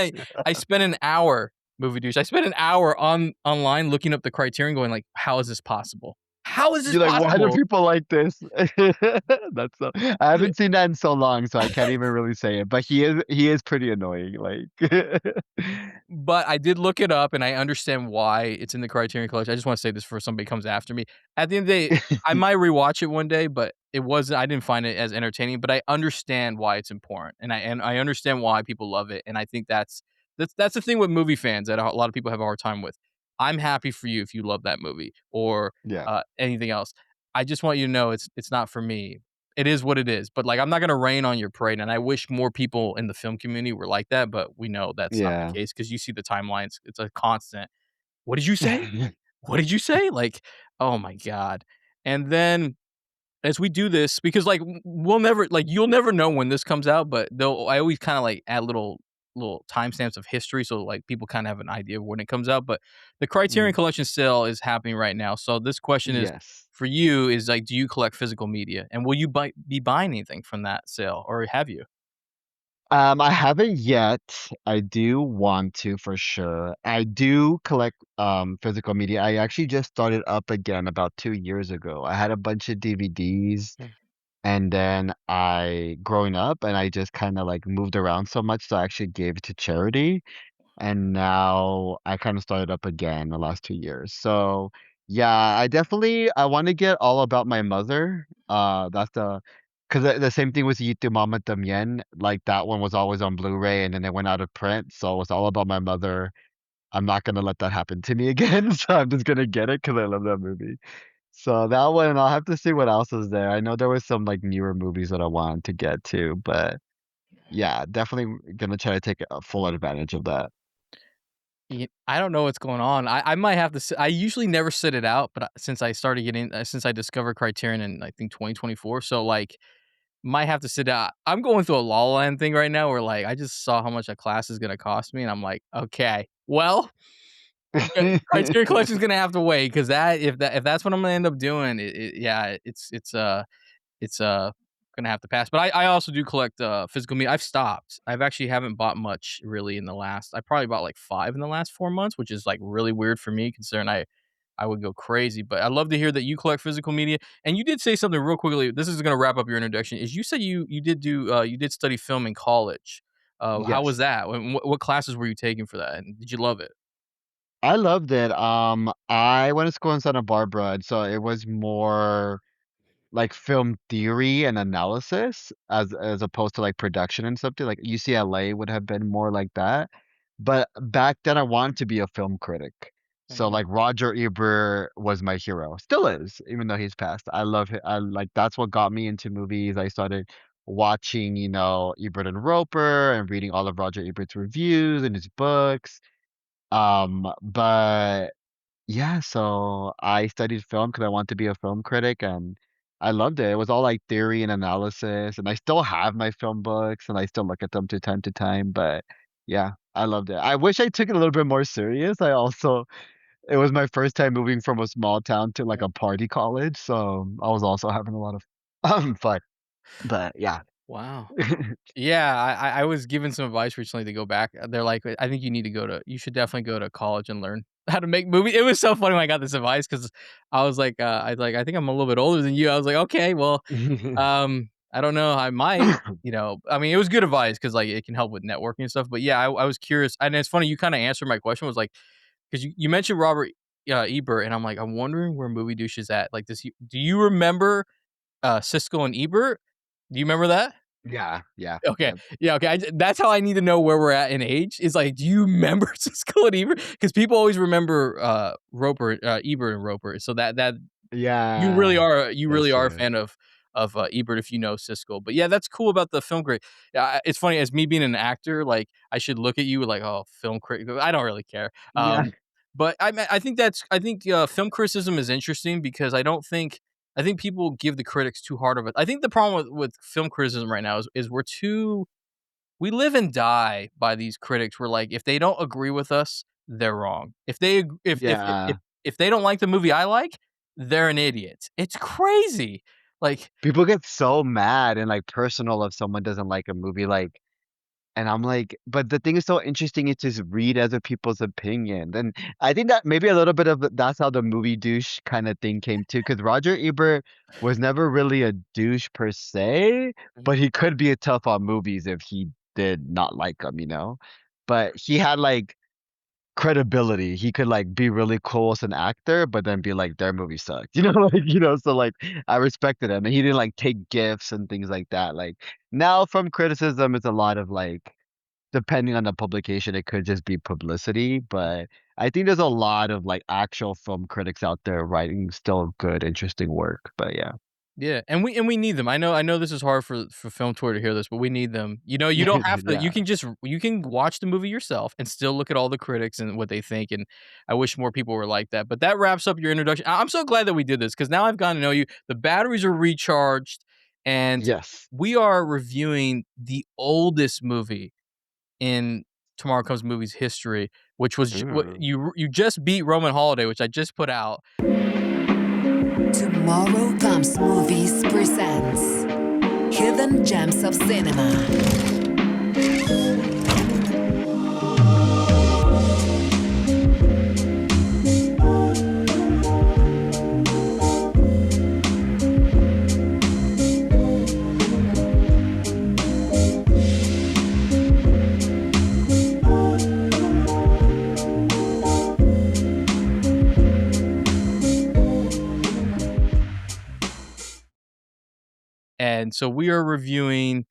I spent an hour movie douche. I spent an hour online looking up the criterion going like, "How is this possible? How is this You're like, "Why do possible?" people like this?" That's so I haven't seen that in so long, so I can't even really say it, but he is pretty annoying, like But I did look it up, and I understand why it's in the Criterion Collection. I just wanna say this before somebody comes after me. At the end of the day, I might rewatch it one day, but I didn't find it as entertaining, but I understand why it's important, and I understand why people love it, and I think that's the thing with movie fans that a lot of people have a hard time with. I'm happy for you if you love that movie or, Yeah, anything else. I just want you to know it's not for me. It is what it is, but, like, I'm not gonna rain on your parade, and I wish more people in the film community were like that, but we know that's not the yeah. case because you see the timelines, it's a constant, "What did you say? What did you say?" Like, oh my god. And then as we do this because, like, we'll never like, you'll never know when this comes out, but I always kinda, like, add little timestamps of history so, like, people kinda have an idea of when it comes out, but the Criterion Mhm. Collection sale is happening right now, so this question is Yes. for you is, like, do you collect physical media, and will you be buying anything from that sale, or have you? I haven't yet. I do want to for sure. I do collect physical media. I actually just started up again about 2 years ago. I had a bunch of DVDs and then growing up and I just kind of like moved around so much so I actually gave it to charity. And now I kind of started up again the last 2 years. So, yeah, I wanna get All About My Mother. That's the 'cause the same thing with Yitu Mama También, like, that one was always on Blu-ray and then it went out of print, so it's All About My Mother. I'm not gonna let that happen to me again, so I'm just gonna get it because I love that movie. So that one, I'll have to see what else is there. I know there was some, like, newer movies that I wanted to get to, but yeah, definitely gonna try to take a full advantage of that. I don't know what's going on. I might have to I usually never sit it out, but since I discovered Criterion in, I think, 2024, so, like, might have to sit out. I'm going through a La La Land thing right now where, like, I just saw how much a class is gonna cost me, and I'm like, "Okay, well, Criterion Collection's gonna have to wait because if that's what I'm gonna end up doing, yeah, it's gonna have to pass. But I also do collect physical media. I've stopped. I've actually haven't bought much really in the last. I probably bought like 5 in the last 4 months, which is like really weird for me considering I would go crazy. But I love to hear that you collect physical media. And you did say something real quickly. This is gonna wrap up your introduction. Is you said you did study film in college. How was Yes. that? What classes were you taking for that? And did you love it? I loved it. I went to school in Santa Barbara, and so it was more like film theory and analysis as opposed to like production and something. Like UCLA would have been more like that. But back then I wanted to be a film critic. So Mhm. like Roger Ebert was my hero. Still is, even though he's passed. I love it. I like that's what got me into movies. I started watching, Ebert and Roper and reading all of Roger Ebert's reviews and his books. But yeah, so I studied film because I want to be a film critic, and I loved it. It was all like theory and analysis, and I still have my film books, and I still look at them to time to time. But yeah, I loved it. I wish I took it a little bit more serious. It was my first time moving from a small town to like a party college, so I was also having a lot of fun. But yeah. Wow. Yeah, I was given some advice recently to go back. They're like, "I think you should definitely go to college and learn how to make movies." It was so funny when I got this advice because I was like, "I think I'm a little bit older than you." I was like, "Okay, well." I don't know, I might, I mean, it was good advice because like, it can help with networking and stuff, but yeah, I was curious, and it's funny, you kinda answered my question, was like, 'cause you mentioned Robert, Ebert, and I'm like, I'm wondering where Movie Douche is at, like, do you remember, Siskel and Ebert? Do you remember that? Yeah, yeah, Okay. yeah. Yeah, okay, that's how I need to know where we're at in age, is like, do you remember Siskel and Ebert? Because people always remember, Ebert and Roper, so that Yeah, you that's really are a true. fan of, Ebert if you know Siskel, but yeah, that's cool about the film critic. Yeah, it's funny, as me being an actor, like, I should look at you like, "Oh, film critic," I don't really care, Yeah. but I think, film criticism is interesting because I think people give the critics too hard of it. I think the problem with film criticism right now is we live and die by these critics. We're like, if they don't agree with us, they're wrong. If they ag Yeah. if they don't like the movie I like, they're an idiot. It's crazy. Like, People get so mad and, like, personal if someone doesn't like a movie, like and I'm like but the thing is so interesting is to read other people's opinions, and I think that maybe a little bit of that's how the movie douche kinda thing came too. Because Roger Ebert was never really a douche per se, Mhm. but he could be a tough on movies if he did not like them, you know? But he had, like, credibility. He could, like, be really cool as an actor, but then be like, "Their movie sucked." You know, like, so, like, I respected him, and he didn't, like, take gifts and things like that, like, now from criticism, it's a lot of, like depending on the publication, it could just be publicity, but I think there's a lot of, like, actual film critics out there writing still good, interesting work, but yeah. Yeah, and we need them. I know this is hard for film tour to hear this, but we need them. You don't have to, Yeah. you can watch the movie yourself and still look at all the critics and what they think, and I wish more people were like that. But that wraps up your introduction. I'm so glad that we did this because now I've gotten to know you. The batteries are recharged, and Yes. we are reviewing the oldest movie in Tomorrow Comes Movies history, which was what Ooh. you just beat Roman Holiday, which I just put out. Tomorrow Comes Movies presents Hidden Gems of Cinema. And so we are reviewing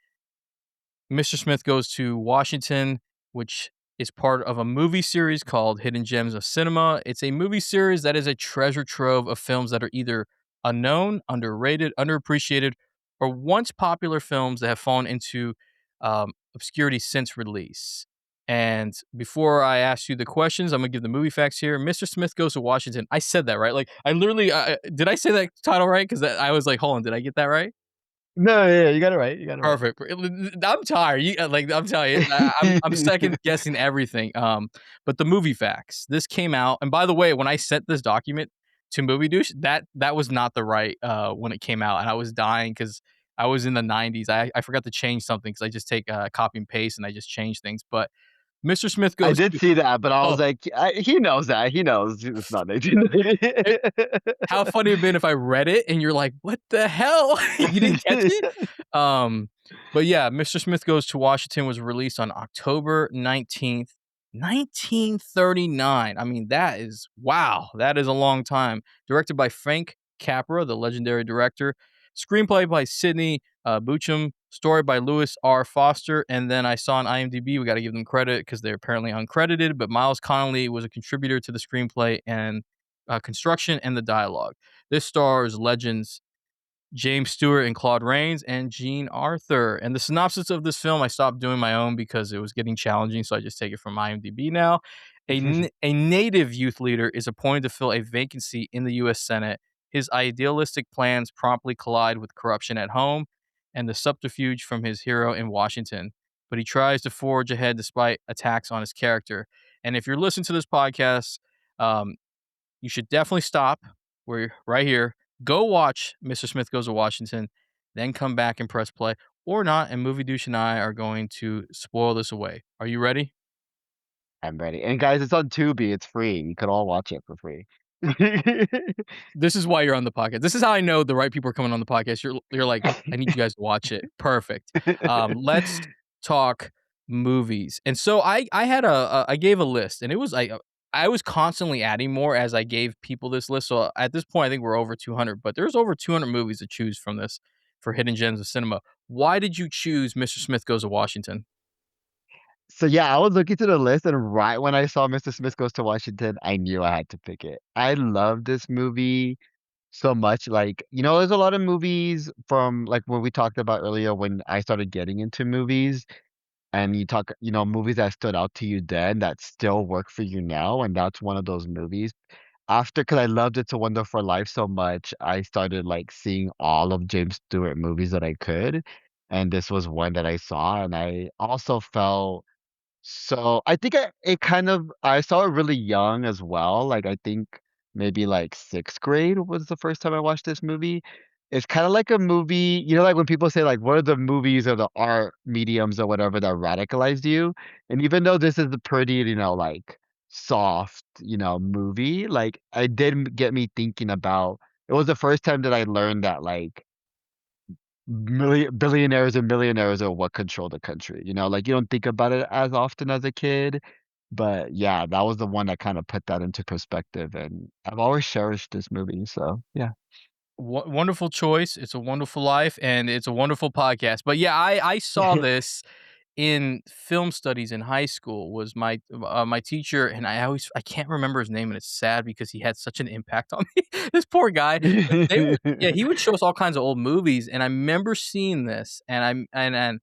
Mr. Smith Goes to Washington, which is part of a movie series called Hidden Gems of Cinema. It's a movie series that is a treasure trove of films that are either unknown, underrated, underappreciated, or once popular films that have fallen into obscurity since release. And before I ask you the questions, I'm gonna give the movie facts here. Mr. Smith Goes to Washington. I said that right. Like, I literally did I say that title right? Because I was like, hold on, did I get that right? No, yeah, you got it right, you got it right. Perfect. I'm tired. Like, I'm telling you, I'm second guessing everything. But the movie facts. This came out, and by the way, when I sent this document to Movie Douche, that was not the right when it came out, and I was dying because I was in the '90s. I forgot to change something because I just take copy and paste and I just change things. But Mr. Smith I goes did to see that, but I oh, was like, he knows that, he knows it's not 1990. how funny it'd been if I read it and you're like, "What the hell? You didn't catch it?" Um, but yeah, Mr. Smith Goes to Washington was released on October 19th, 1939. I mean, that is wow, that is a long time. Directed by Frank Capra, the legendary director. Screenplay by Sidney Buchum. Story by Lewis R. Foster. And then I saw on IMDb, we got to give them credit because they're apparently uncredited, but Miles Connolly was a contributor to the screenplay and construction and the dialogue. This stars legends James Stewart and Claude Rains and Jean Arthur. And the synopsis of this film, I stopped doing my own because it was getting challenging, so I just take it from IMDb now. A native youth leader is appointed to fill a vacancy in the U.S. Senate. His idealistic plans promptly collide with corruption at home and the subterfuge from his hero in Washington. But he tries to forge ahead despite attacks on his character. And if you're listening to this podcast, um, you should definitely stop. We're right here. Go watch Mr. Smith Goes to Washington, then come back and press play or not. And Movie Douche and I are going to spoil this away. Are you ready? I'm ready. And guys, it's on Tubi, it's free. You could all watch it for free. This is why you're on the podcast. This is how I know the right people are coming on the podcast. You're like, "I need you guys to watch it." Perfect. Let's talk movies. And so I had I gave a list, and it was I was constantly adding more as I gave people this list. So at this point, I think we're over 200, but there's over 200 movies to choose from this for hidden gems of cinema. Why did you choose Mr. Smith Goes to Washington? So yeah, I was looking through the list, and right when I saw Mr. Smith Goes to Washington, I knew I had to pick it. I love this movie so much. Like, there's a lot of movies from like what we talked about earlier when I started getting into movies, and movies that stood out to you then that still work for you now, and that's one of those movies. Because I loved It's a Wonderful Life so much, I started like seeing all of James Stewart movies that I could, and this was one that I saw, and I also felt so I think I saw it really young as well. Like I think maybe like sixth grade was the first time I watched this movie. It's kind of like a movie, like when people say like, what are the movies or the art mediums or whatever that radicalized you? And even though this is a pretty, like soft, movie, like it did get me thinking about. It was the first time that I learned that like billionaires and millionaires are what control the country. Like you don't think about it as often as a kid, but yeah, that was the one that kind of put that into perspective, and I've always cherished this movie. So yeah. Wonderful choice. It's a Wonderful Life, and it's a wonderful podcast. But yeah, I saw this in film studies in high school. Was my teacher, and I can't remember his name, and it's sad because he had such an impact on me. This poor guy. But he would show us all kinds of old movies, and I remember seeing this, and and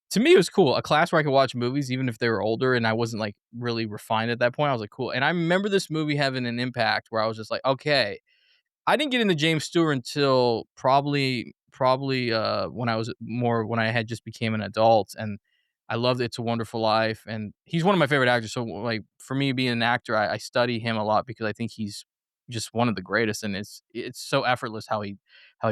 to me it was cool. A class where I could watch movies even if they were older, and I wasn't like really refined at that point. I was like, cool. And I remember this movie having an impact where I was just like, okay, I didn't get into James Stewart until probably when I had just became an adult, and I loved It's a Wonderful Life, and he's one of my favorite actors. So like for me being an actor, I study him a lot because I think he's just one of the greatest, and it's so effortless how he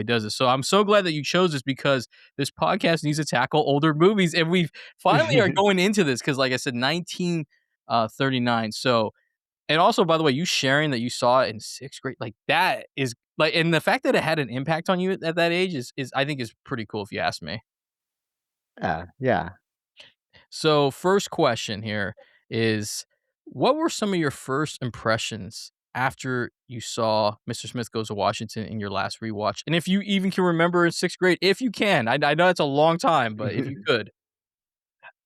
does it. So I'm so glad that you chose this because this podcast needs to tackle older movies, and we finally are going into this because, like I said, 1939. So and also, by the way, you sharing that you saw it in 6th grade, like, that is like and the fact that it had an impact on you at that age is I think is pretty cool if you ask me. Yeah, yeah. So, first question here is, what were some of your first impressions after you saw Mr. Smith Goes to Washington in your last rewatch? And if you even can remember in 6th grade, if you can. I know it's a long time, but if you could.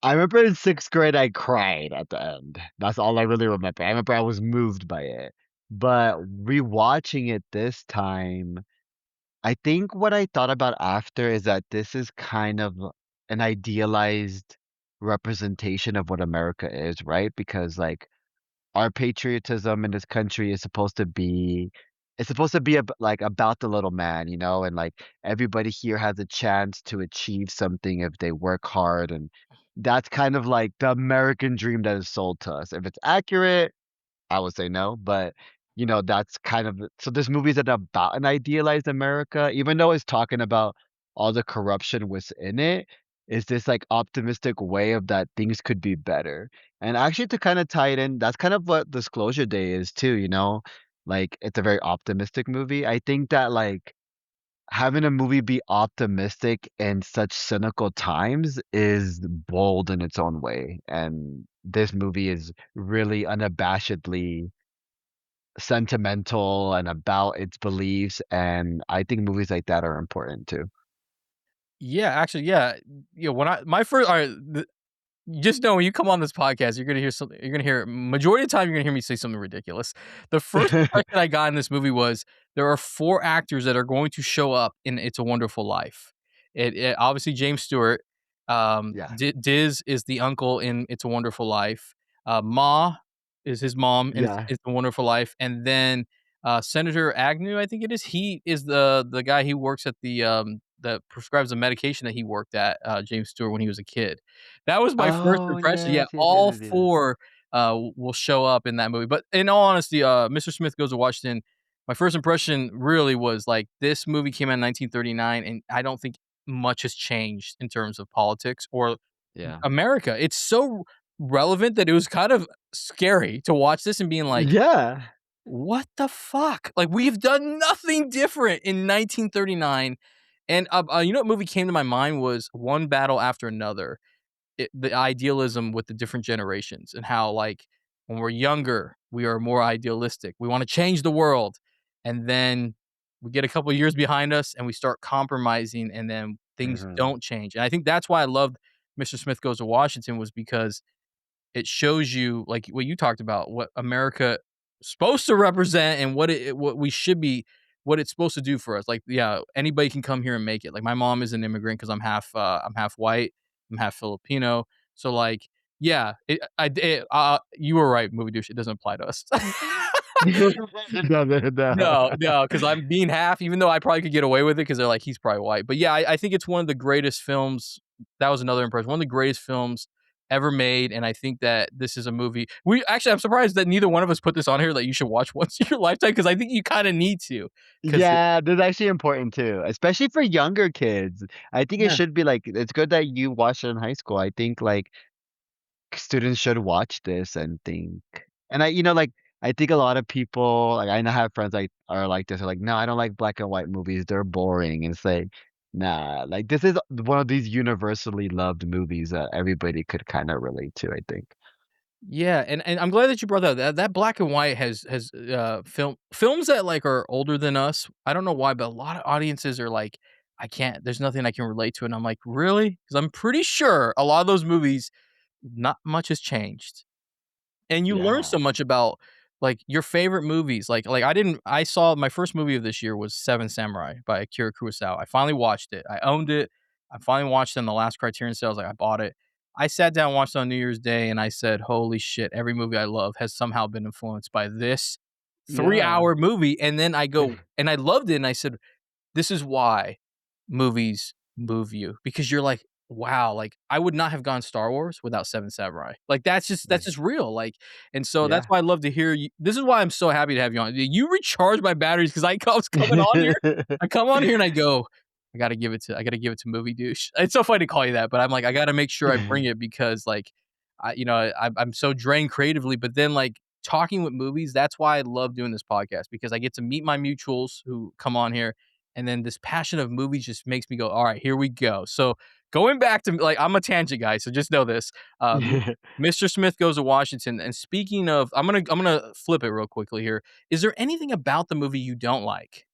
I remember in sixth grade I cried at the end. That's all I really remember. I remember I was moved by it. But rewatching it this time, I think what I thought about after is that this is kind of an idealized representation of what America is, right? Because like our patriotism in this country is supposed to be it's supposed to be like about the little man, and like everybody here has a chance to achieve something if they work hard, and that's kind of like the American dream that is sold to us. If it's accurate, I would say no, but that's kind of so this movie isn't about an idealized America, even though it's talking about all the corruption within it. Is this like optimistic way of that things could be better? And actually, to kind of tie it in, that's kind of what Disclosure Day is too. Like it's a very optimistic movie. I think that like having a movie be optimistic in such cynical times is bold in its own way, and this movie is really unabashedly sentimental and about its beliefs, and I think movies like that are important too. Yeah, actually, yeah. When I my first alright, just know when you come on this podcast, you're gonna hear something. You're gonna hear majority of the time you're gonna hear me say something ridiculous. The first impression I got in this movie was there are 4 actors that are going to show up in It's a Wonderful Life. It obviously James Stewart. Yeah. Diz is the uncle in It's a Wonderful Life. Ma is his mom in Yeah. It's a Wonderful Life, and then Senator Agnew, I think it is. He is the guy who works at the that prescribes the medication that he worked at James Stewart when he was a kid. That was my first Oh, impression. Yeah, yes, yes, yes, all yes, yes. 4, will show up in that movie, but in all honesty, Mr. Smith Goes to Washington, my first impression really was, like, this movie came out in 1939, and I don't think much has changed in terms of politics or Yeah. America. It's so relevant that it was kind of scary to watch this and being like, Yeah. what the fuck? Like, we've done nothing different in 1939. And, you know what movie came to my mind was One Battle After Another. The idealism with the different generations and how, like, when we're younger, we are more idealistic. We wanna change the world, and then we get a couple years behind us, and we start compromising, and then things Mhm. don't change, and I think that's why I loved Mr. Smith Goes to Washington was because it shows you, like what you talked about, what America is supposed to represent and what we should be what it's supposed to do for us. Like, yeah, anybody can come here and make it. Like, my mom is an immigrant because I'm half white, I'm half Filipino. So, like, yeah, you were right, movie douche. It doesn't apply to us. No, no, no. No, no, because I'm being half, even though I probably could get away with it because they're like, he's probably white. But yeah, I think it's one of the greatest films. That was another impression. One of the greatest films ever made. And I think that this is a movie. I'm surprised that neither one of us put this on here that you should watch once in your lifetime because I think you kind of need to. Because, Yeah, that's actually important too, especially for younger kids. I think it yeah, should be like it's good that you watched it in high school. I think like students should watch this and think. And like I think a lot of people like I know I have friends like are like this. Are like, no, I don't like black and white movies. They're boring. And it's like, nah, like this is one of these universally loved movies that everybody could kind of relate to, I think. yeah, and I'm glad that you brought that. That black and white has films that like are older than us. I don't know why, but a lot of audiences are like, I can't. There's nothing I can relate to, and I'm like, really? Because I'm pretty sure a lot of those movies, not much has changed. And you learn Yeah. so much about, like, your favorite movies, I saw my first movie of this year was Seven Samurai by Akira Kurosawa. I finally watched it. I owned it. I finally watched it in the last Criterion sales, like, I bought it. I sat down and watched it on New Year's Day, and I said, "Holy shit, every movie I love has somehow been influenced by this Yeah. 3-hour movie," and then I go and I loved it, and I said, this is why movies move you because you're like, wow, like I would not have gone Star Wars without Seven Samurai. Like that's just real. Like, and so that's Yeah. why I love to hear you. This is why I'm so happy to have you on. You recharge my batteries because I was coming on here. I come on here and I go, I gotta give it to movie douche. It's so funny to call you that, but I'm like, I gotta make sure I bring it because like I'm so drained creatively, but then like talking with movies, that's why I love doing this podcast because I get to meet my mutuals who come on here and then this passion of movies just makes me go, all right, here we go. So going back to like, I'm a tangent guy, so just know this. Mr. Smith Goes to Washington. And speaking of, I'm gonna flip it real quickly here. Is there anything about the movie you don't like?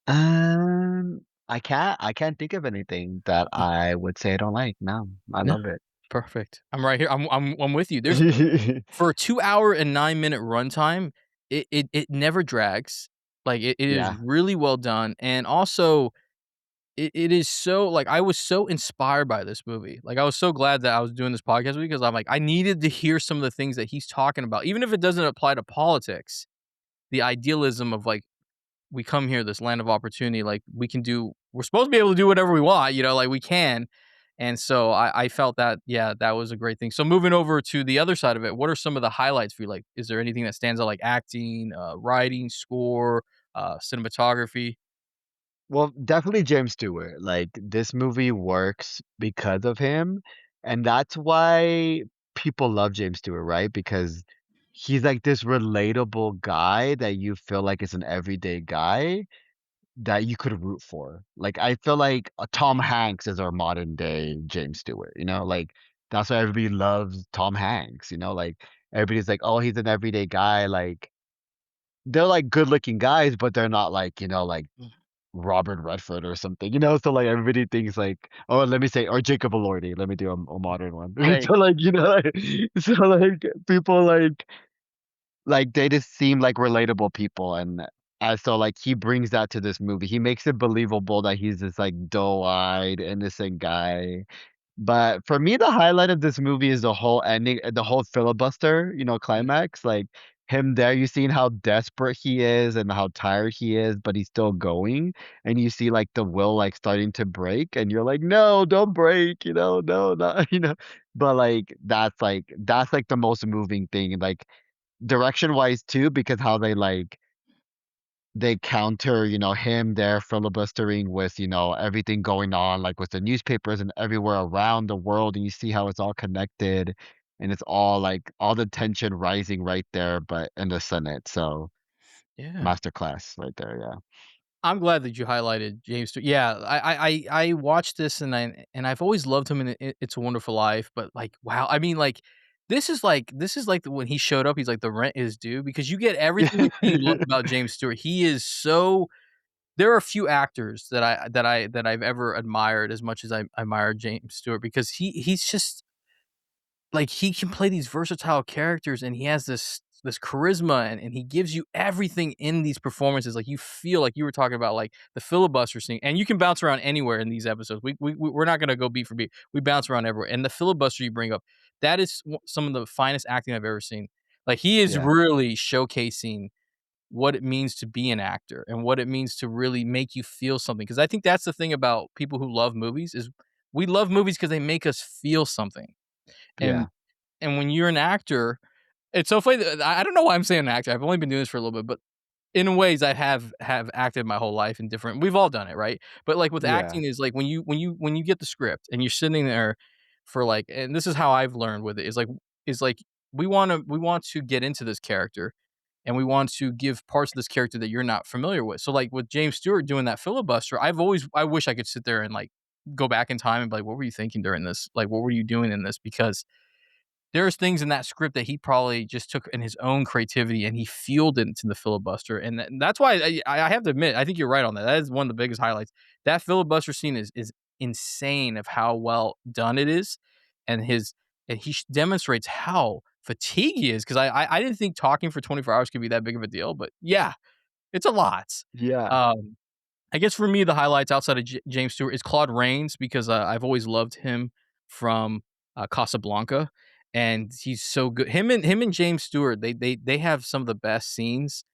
I can't think of anything that I would say I don't like. No, I No, love it. perfect. I'm right here. I'm with you. There's for a 2 hour and 9 minute runtime, it never drags. Like it is Yeah. really well done, and also it is so like, I was so inspired by this movie. Like, I was so glad that I was doing this podcast because I'm like, I needed to hear some of the things that he's talking about, even if it doesn't apply to politics. The idealism of, like, we come here, this land of opportunity, like, we're supposed to be able to do whatever we want, like, we can. And so I felt that, yeah, that was a great thing. So moving over to the other side of it, what are some of the highlights for you? Like, is there anything that stands out, like acting, writing, score, cinematography? Well, definitely James Stewart. Like this movie works because of him, and that's why people love James Stewart, right? Because he's like this relatable guy that you feel like is an everyday guy that you could root for. Like I feel like Tom Hanks is our modern day James Stewart, Like that's why everybody loves Tom Hanks, Like everybody's like, "Oh, he's an everyday guy." Like they're like good-looking guys, but they're not like, like Robert Redford or something, So like everybody thinks like, oh, let me say, or Jacob Elordi. Let me do a modern one. Hey. So like, so like people like they just seem like relatable people, and so like he brings that to this movie. He makes it believable that he's this like doe-eyed, innocent guy. But for me, the highlight of this movie is the whole ending, the whole filibuster, climax. Like him there, you seeing how desperate he is and how tired he is, but he's still going. And you see like the will like starting to break, and you're like, no, don't break, no, not, But like that's the most moving thing, like direction wise too, because how they counter, him there filibustering with, everything going on, like with the newspapers and everywhere around the world, and you see how it's all connected. and it's all like all the tension rising right there, but in the Senate. So Yeah. masterclass right there. Yeah. I'm glad that you highlighted James Stewart. Yeah, I watched this and I've always loved him in It's a Wonderful Life, but like, wow, I mean, like, this is like when he showed up, he's like, the rent is due because you get everything that you love about James Stewart. He is so there are a few actors that I've ever admired as much as I admire James Stewart because he's just like, he can play these versatile characters, and he has this charisma, and he gives you everything in these performances, like, you feel like you were talking about, like, the filibuster scene, and you can bounce around anywhere in these episodes. We're not gonna go beat for beat. We bounce around everywhere, and the filibuster you bring up, that is some of the finest acting I've ever seen. Like, he is Yeah. really showcasing what it means to be an actor and what it means to really make you feel something. Because I think that's the thing about people who love movies is we love movies because they make us feel something, and Yeah. when you're an actor, it's so funny that I don't know why I'm saying actor. I've only been doing this for a little bit, but in ways I have acted my whole life in different we've all done it, right? But, like, with Yeah. acting is, like, when you get the script and you're sitting there for, like and this is how I've learned with it, is like, we want to get into this character, and we want to give parts of this character that you're not familiar with. So, like, with James Stewart doing that filibuster, I wish I could sit there and, like, go back in time and be like, "What were you thinking during this? Like, what were you doing in this?" Because there's things in that script that he probably just took in his own creativity and he fueled it into the filibuster, and that's why I have to admit, I think you're right on that. That is one of the biggest highlights. That filibuster scene is insane of how well done it is, and he demonstrates how fatigued he is, 'cause I didn't think talking for 24 hours could be that big of a deal, but yeah, it's a lot. Yeah. Um I guess for me, the highlights outside of James Stewart is Claude Rains because, I've always loved him from, Casablanca, and he's so good. Him and James Stewart, they have some of the best scenes,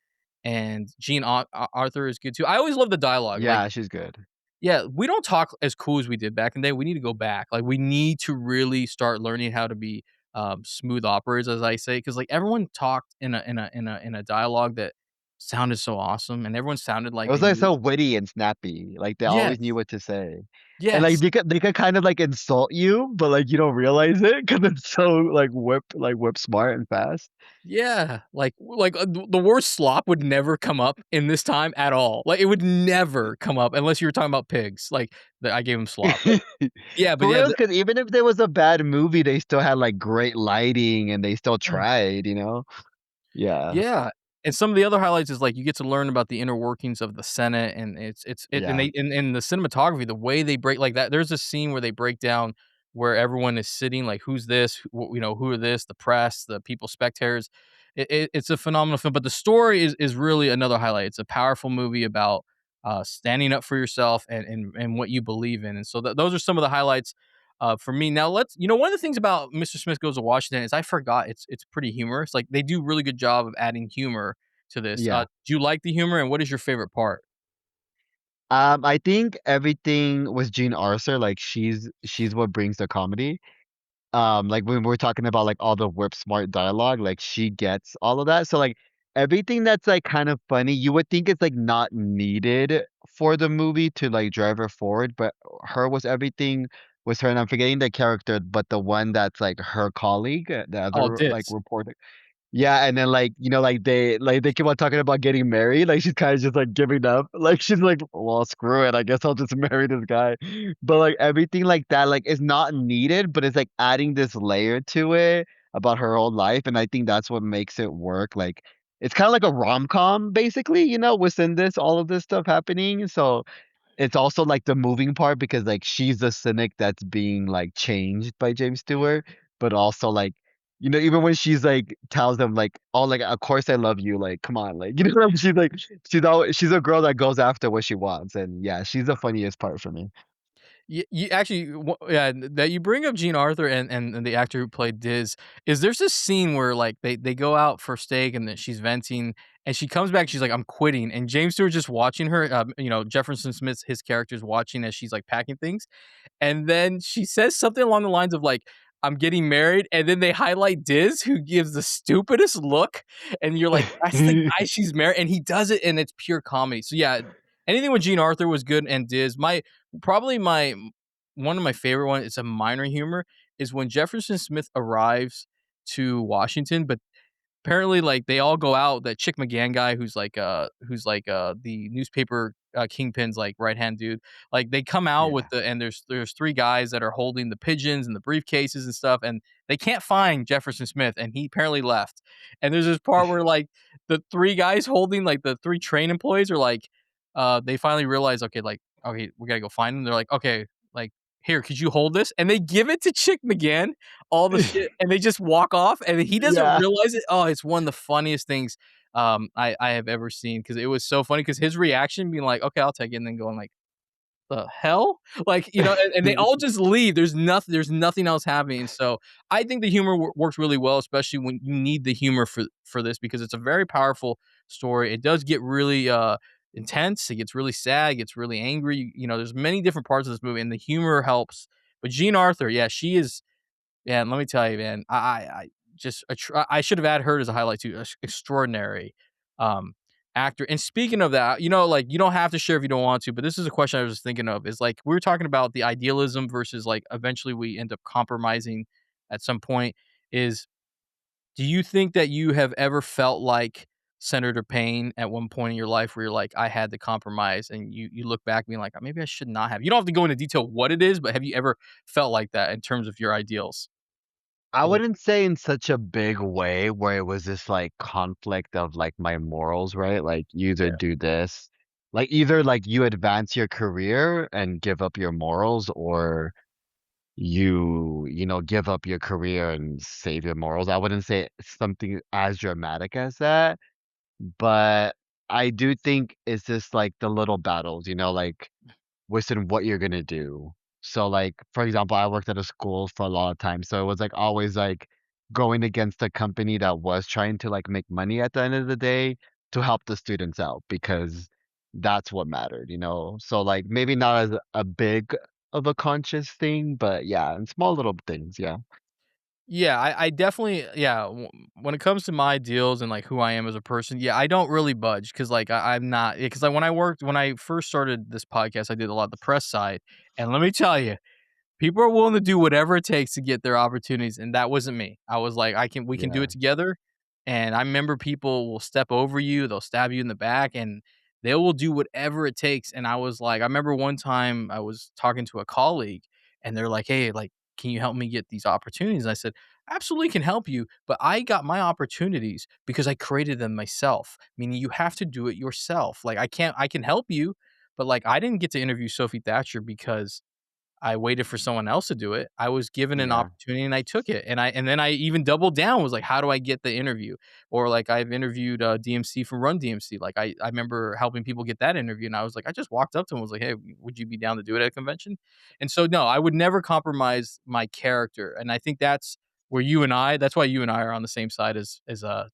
and Jean Arthur is good too. I always love the dialogue, like, Yeah, she's good. yeah, we don't talk as cool as we did back in the day. We need to go back. Like, we need to really start learning how to be, smooth operators, as I say, because like, everyone talked in a dialogue that sounded so awesome, and everyone sounded It like was they like knew. so witty and snappy. Like they always knew Yes. what to say. And like Yes. they could kind of like insult you, but like you don't realize it because it's so like whip smart and fast. Yeah. The word slop would never come up in this time at all. Like, it would never come up unless you were talking about pigs, like, that I gave him slop, but For yeah, real, because even if there was a bad movie, they still had like great lighting and they still tried, you know? Yeah. yeah, and some of the other highlights is, like, you get to learn about the inner workings of the Senate, and and Yeah. they and the cinematography, the way they break like that there's a scene where they break down where everyone is sitting, like, who's this, who are this, the press, the people, spectators. It's a phenomenal film, but the story is really another highlight. It's a powerful movie about, standing up for yourself and what you believe in, and so those are some of the highlights, for me. Now one of the things about Mr. Smith Goes to Washington is I forgot it's pretty humorous. Like, they do really good job of adding humor to this. Yeah. Do you like the humor, and what is your favorite part? I think everything with Jean Arthur, like she's what brings the comedy. Like when we're talking about like all the whip smart dialogue, like she gets all of that. So like everything that's like kind of funny, you would think it's like not needed for the movie to like drive her forward, but her was everything was her, and I'm forgetting the character, but the one that's like her colleague, the Oh, other like Diz. reporter. Yeah, and then like, like they keep on talking about getting married. Like she's kind of just like giving up. Like she's like, well, screw it. I guess I'll just marry this guy. But like everything like that, like is not needed, but it's like adding this layer to it about her whole life. And I think that's what makes it work. Like it's kind of like a rom-com, basically, within this, all of this stuff happening. So it's also like the moving part because like she's the cynic that's being like changed by James Stewart, but also like even when she's like tells them like, oh, like of course I love you, like come on, like she's a girl that goes after what she wants, and yeah, she's the funniest part for me. You actually, yeah, that you bring up Jean Arthur and the actor who played Diz. There's this scene where like they go out for steak and then she's venting and she comes back. She's like, I'm quitting. And James Stewart just watching her. Jefferson Smith's his character's watching as she's like packing things. And then she says something along the lines of like, I'm getting married. And then they highlight Diz, who gives the stupidest look. And you're like, that's the guy she's married. And he does it and it's pure comedy. So yeah, anything with Jean Arthur was good and Diz. Probably my one of my favorite one, it's a minor humor, is when Jefferson Smith arrives to Washington, but apparently, like, they all go out, that Chick McGann guy the newspaper, kingpin's, like, right-hand dude, like, they come out with Yeah. the and there's 3 guys that are holding the pigeons and the briefcases and stuff, and they can't find Jefferson Smith, and he apparently left, and there's this part where, like, the 3 guys holding, like, the 3 train employees are like, they finally realize, "Okay, like, okay, we gotta go find him." They're like, "Okay, like, here, could you hold this?" And they give it to Chick McGann, all the shit, and they just walk off, and he doesn't Yeah. realize it. Oh, it's one of the funniest things, I have ever seen, because it was so funny, because his reaction being like, "Okay, I'll take it," and then going like, "The hell?" Like, and they all just leave. There's nothing else happening. So, I think the humor works really well, especially when you need the humor for this, because it's a very powerful story. It does get really, intense. It gets really sad, it gets really angry. There's many different parts of this movie, and the humor helps. But Jean Arthur, yeah, she is, man, let me tell you, man, I just I should have had her as a highlight too. Extraordinary, um, actor. And speaking of that, like, you don't have to share if you don't want to, but this is a question I was thinking of. Is like, we were talking about the idealism versus, like, eventually we end up compromising at some point. Is Do you think that you have ever felt like Senator Payne at one point in your life, where you're like, I had to compromise, and you look back being like, maybe I should not have? You don't have to go into detail what it is, but have you ever felt like that in terms of your ideals? I Like, wouldn't say in such a big way where it was this like conflict of like my morals, right? Like you either yeah. do this, like either like you advance your career and give up your morals, or you give up your career and save your morals. I wouldn't say it's something as dramatic as that, but I do think it's just like the little battles, like within what you're gonna do. So, like, for example, I worked at a school for a lot of time, so it was, like, always, like, going against a company that was trying to, like, make money at the end of the day to help the students out because that's what mattered? So, like, maybe not as a big of a conscious thing, but yeah, and small little things, yeah. Yeah, I definitely, yeah. When it comes to my deals and, like, who I am as a person, yeah, I don't really budge, because, like, I'm not, because, like, when I first started this podcast, I did a lot of the press side, and let me tell you, people are willing to do whatever it takes to get their opportunities, and that wasn't me. I was like, we can do Yeah, it together." And I remember people will step over you, they'll stab you in the back, and they will do whatever it takes. And I was like, I remember one time I was talking to a colleague, and they're like, "Hey, like, can you help me get these opportunities?" And I said, "Absolutely can help you, but I got my opportunities because I created them myself." Meaning, you have to do it yourself. Like, I can help you, but, like, I didn't get to interview Sophie Thatcher because I waited for someone else to do it. I was given an yeah, opportunity and I took it. And then I even doubled down, was like, how do I get the interview? Or, like, I've interviewed DMC from Run DMC. Like, I remember helping people get that interview, and I was like, I just walked up to him and was like, "Hey, would you be down to do it at a convention?" And so, no, I would never compromise my character. And I think that's why you and I are on the same side as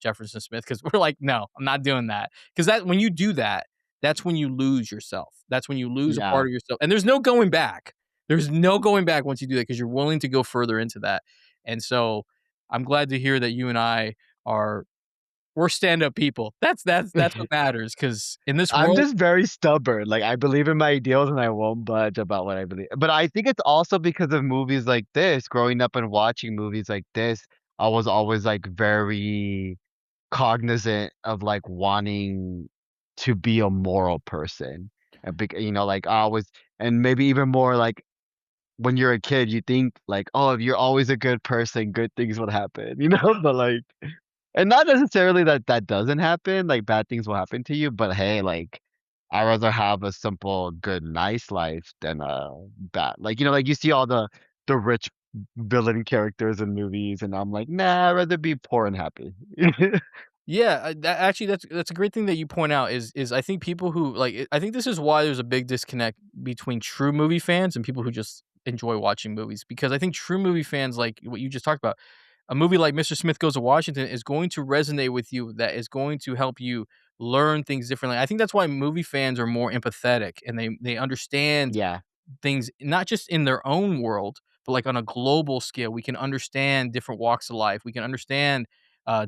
Jefferson Smith, because we're like, no, I'm not doing that. Because when you do that, that's when you lose yourself. That's when you lose a yeah. part of yourself. And there's no going back once you do that, because you're willing to go further into that. And so, I'm glad to hear that you and I are we're stand-up people. That's what matters, because in this I'm world. just very stubborn. Like I believe in my ideals and I won't budge about what I believe. But I think it's also because of movies like this. Growing up and watching movies like this, I was always like very cognizant of like wanting to be a moral person. And like I always, and maybe even more like when you're a kid, you think like, oh, if you're always a good person, good things will happen. But like, and not necessarily that that doesn't happen, like bad things will happen to you, but hey, like I'd rather have a simple, good, nice life than a bad. Like you see all the rich villain characters in movies, and I'm like, nah, I'd rather be poor and happy. Yeah, that's a great thing that you point out. Is I think people who I think this is why there's a big disconnect between true movie fans and people who just enjoy watching movies, because I think true movie fans, like what you just talked about, a movie like Mr. Smith Goes to Washington is going to resonate with you, that is going to help you learn things differently. I think that's why movie fans are more empathetic, and they understand Yeah, things not just in their own world, but, like, on a global scale. We can understand different walks of life. We can understand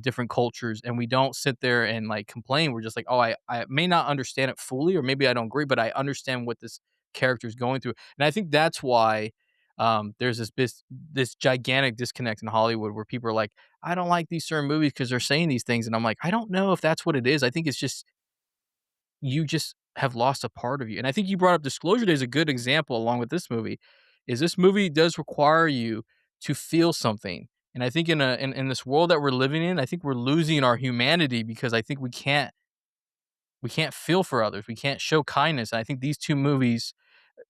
different cultures, and we don't sit there and, like, complain. We're just like, oh, I may not understand it fully, or maybe I don't agree, but I understand what this character is going through. And I think that's why there's this gigantic disconnect in Hollywood where people are like, I don't like these certain movies because they're saying these things, and I'm like, I don't know if that's what it is. I think it's just you just have lost a part of you. And I think you brought up Disclosure Day is a good example along with this movie, is this movie does require you to feel something. And I think in this world that we're living in, I think we're losing our humanity because I think we can't feel for others. We can't show kindness. And I think these two movies,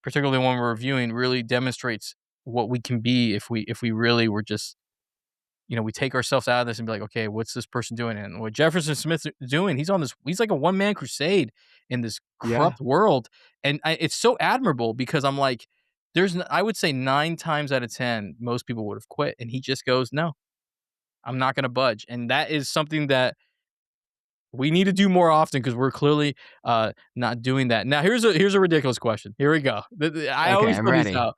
particularly the one we're reviewing, really demonstrates what we can be if we really were just we take ourselves out of this and be like, okay, what's this person doing? And what Jefferson Smith's doing, he's like a one man crusade in this Yeah. corrupt world. And it's so admirable because I'm like, I would say 9 times out of 10, most people would have quit. And he just goes, no, I'm not going to budge. And that is something that we need to do more often because we're clearly not doing that. Now, here's a ridiculous question. Here we go. I Okay, always I'm throw these ready. out.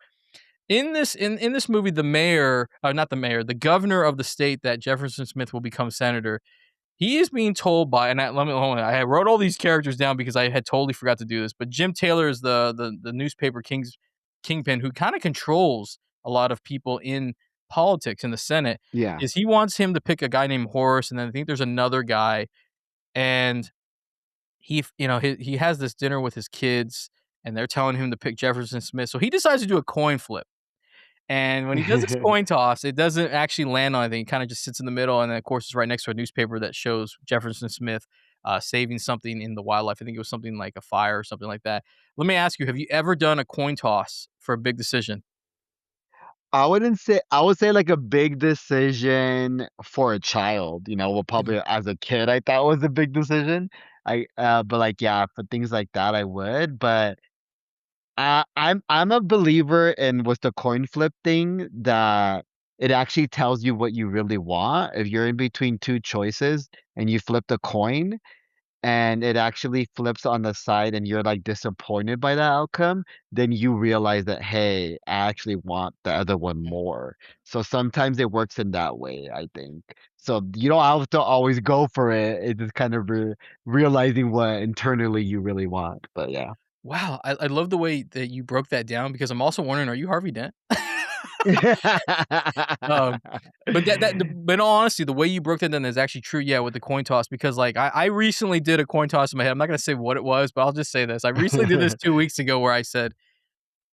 In this movie, the mayor, not the mayor, the governor of the state that Jefferson Smith will become senator, he is being told by, and let me hold on, I wrote all these characters down because I had totally forgot to do this. But Jim Taylor is the newspaper kingpin who kind of controls a lot of people in politics in the Senate. Yeah. Is he wants him to pick a guy named Horace, and then I think there's another guy, and he has this dinner with his kids, and they're telling him to pick Jefferson Smith, so he decides to do a coin flip. And when he does this coin toss, it doesn't actually land on anything. It kinda just sits in the middle, and then, of course, it's right next to a newspaper that shows Jefferson Smith, saving something in the wildlife. I think it was something like a fire or something like that. Let me ask you, have you ever done a coin toss for a big decision? I would say like a big decision for a child, well, Mhm. probably as a kid, I thought was a big decision. But like, yeah, for things like that, I would. But I'm a believer in with the coin flip thing that it actually tells you what you really want. If you're in between two choices and you flip the coin, and it actually flips on the side and you're like disappointed by the outcome, then you realize that, hey, I actually want the other one more. So sometimes it works in that way, I think. So you don't have to always go for it. It's just kind of realizing what internally you really want. But yeah. Wow, I love the way that you broke that down because I'm also wondering, are you Harvey Dent? Um, but in all honesty, the way you broke that down is actually true, yeah, with the coin toss because, like, I recently did a coin toss in my head. I'm not gonna say what it was, but I'll just say this. I recently did this 2 weeks ago where I said,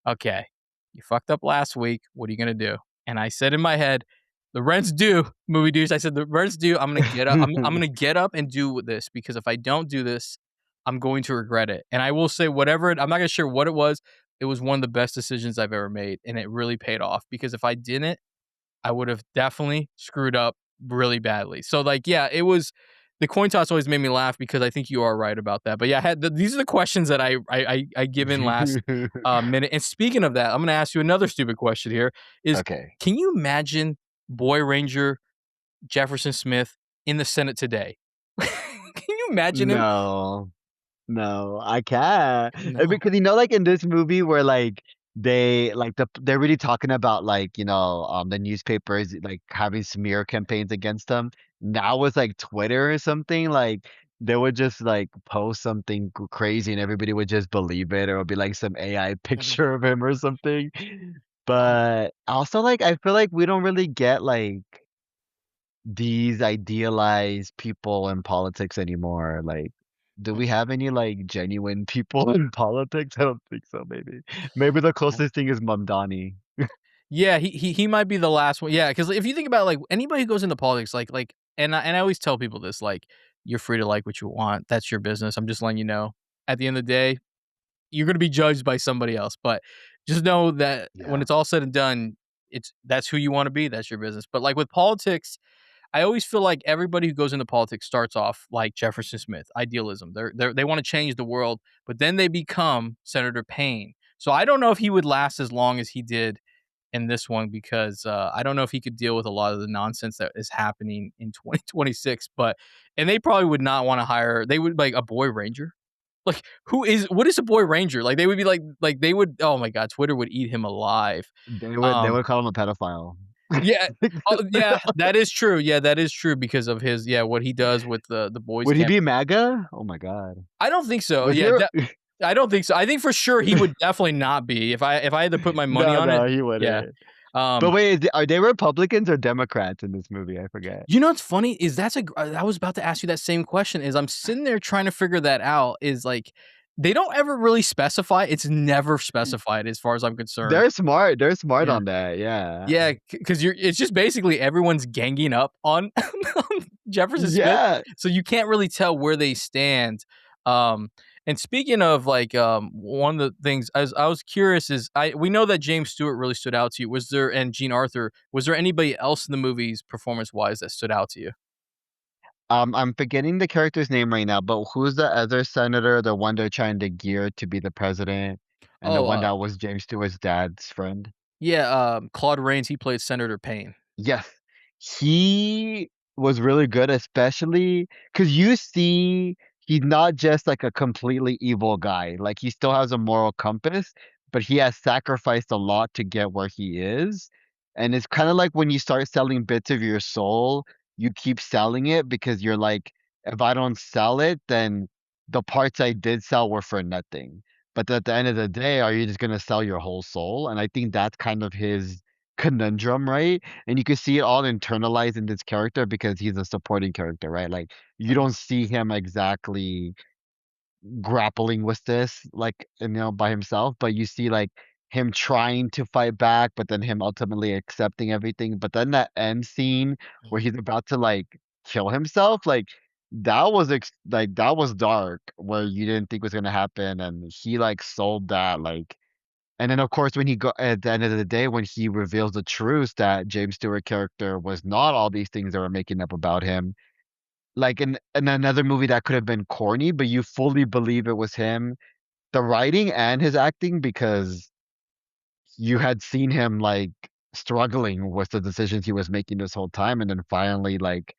"Okay, you fucked up last week. What are you gonna do?" And I said in my head, "The rent's due, movie dudes." I said, "The rent's due. I'm gonna get up. I'm gonna get up and do this because if I don't do this, I'm going to regret it." And I will say, I'm not gonna share what it was. It was one of the best decisions I've ever made, and it really paid off because if I didn't, I would have definitely screwed up really badly. So, like, yeah, it was the coin toss always made me laugh because I think you are right about that. But yeah, these are the questions that I give in last minute. And speaking of that, I'm going to ask you another stupid question here: Is Okay. can you imagine Boy Ranger Jefferson Smith in the Senate today? Can you imagine him? No. No, I can't. No. Because like in this movie where like they're really talking about like, the newspapers like having smear campaigns against them. Now with like Twitter or something, like they would just like post something crazy and everybody would just believe it, or it'll be like some AI Mhm. picture of him or something. Oh, But also like I feel like we don't really get like these idealized people in politics anymore. Like, do we have any like genuine people in politics? I don't think so, maybe. Maybe the yeah. closest thing is Mamdani. Yeah, he might be the last one. Yeah, because if you think about, like, anybody who goes into politics, and I always tell people this, like, "You're free to like what you want. That's your business. I'm just letting you know. At the end of the day, you're gonna be judged by somebody else, but just know that when Yeah. it's all said and done, that's who you wanna be, that's your business." But, like, with politics, I always feel like everybody who goes into politics starts off like Jefferson Smith, idealism. They wanna change the world, but then they become Senator Payne. So I don't know if he would last as long as he did in this one because I don't know if he could deal with a lot of the nonsense that is happening in 2026. And they probably would not want to hire. They would like a boy ranger. Like what is a boy ranger? Like they would be like they would. Oh my god, Twitter would eat him alive. They Um, would call him a pedophile. yeah, oh, yeah, that is true. Yeah, that is true because of his what he does with the boys Would he camp. be MAGA? Oh my God. I don't think so. Was Yeah, there? I don't think so. I think for sure he would definitely not be if I had to put my money No, on it. no, he Yeah. wouldn't. But Um, wait, are they Republicans or Democrats in this movie? I forget. you know what's funny is I was about to ask you that same question. Is I'm sitting there trying to figure that out. Is like they don't ever really specify. It's never specified as far as I'm concerned. They're smart. They're smart Yeah. on that. Yeah. Yeah, because it's just basically everyone's ganging up on on Jefferson Smith, Yeah. so you can't really tell where they stand. Um, and speaking of like, one of the things I was curious is we know that James Stewart really stood out to you. Was there and Gene Arthur, was there anybody else in the movies performance-wise that stood out to you? I'm forgetting the character's name right now, but who's the other senator, the one they're trying to gear to be the president, and the Oh, one that was James Stewart's dad's friend? yeah, Claude Rains, he played Senator Payne. Yes. He was really good, especially because you see he's not just like a completely evil guy. Like he still has a moral compass, but he has sacrificed a lot to get where he is. And it's kind of like when you start selling bits of your soul, you keep selling it because you're like, if I don't sell it, then the parts I did sell were for nothing. But at the end of the day, are you just gonna sell your whole soul? And I think that's kind of his conundrum, right? And you can see it all internalized in this character because he's a supporting character, right? Like you don't see him exactly grappling with this, like by himself, but you see like him trying to fight back, but then him ultimately accepting everything. But then that end scene where he's about to like kill himself, like that was dark, where you didn't think was gonna happen, and he like sold that like. And then, of course, when he go at the end of the day, when he reveals the truth that James Stewart character was not all these things they were making up about him, like in another movie that could have been corny, but you fully believe it was him, the writing and his acting, because you had seen him like struggling with the decisions he was making this whole time, and then finally, like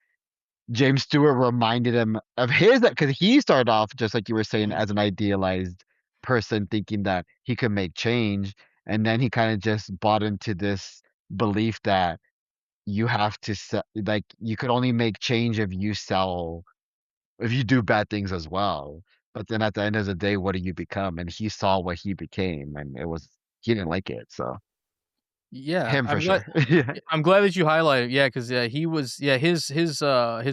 James Stewart reminded him of his because he started off just like you were saying as an idealized person thinking that he could make change, and then he kind of just bought into this belief that you have to sell, like you could only make change if you do bad things as well. But then at the end of the day, what do you become? And he saw what he became, and he didn't like it. So Yeah, him for sure. Yeah. I'm glad that you highlighted, yeah, because he was, yeah, his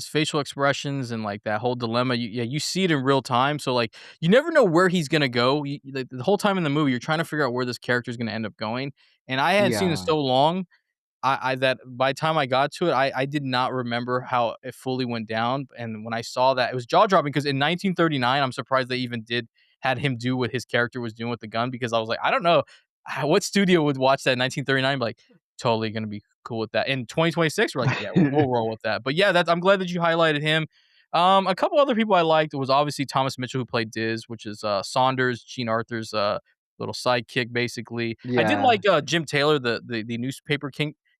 facial expressions and like that whole dilemma. You see it in real time, so like you never know where he's gonna go. The whole time in the movie, you're trying to figure out where this character is gonna end up going. And I hadn't seen it Yeah. so long, I that by the time I got to it, I did not remember how it fully went down. And when I saw that, it was jaw dropping because in 1939, I'm surprised they even had him do what his character was doing with the gun because I was like, I don't know what studio would watch that in 1939, like totally gonna be cool with that. In 2026, we're like, yeah, we'll roll with that. But yeah, that's I'm glad that you highlighted him. A couple other people I liked was obviously Thomas Mitchell who played Diz, which is Saunders, Gene Arthur's little sidekick, basically. I did Yeah. like Jim Taylor, the newspaper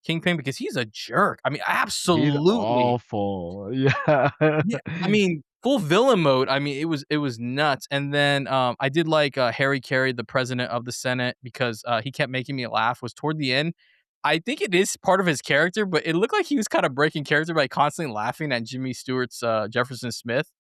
Kingpin because he's a jerk. I mean, He's absolutely. awful. Yeah. Yeah, I mean, full villain mode. I mean, it was nuts. And then I did like Harry Carey, the president of the Senate, because he kept making me laugh. Was toward the end. I think it is part of his character, but it looked like he was kind of breaking character by constantly laughing at Jimmy Stewart's Jefferson Smith.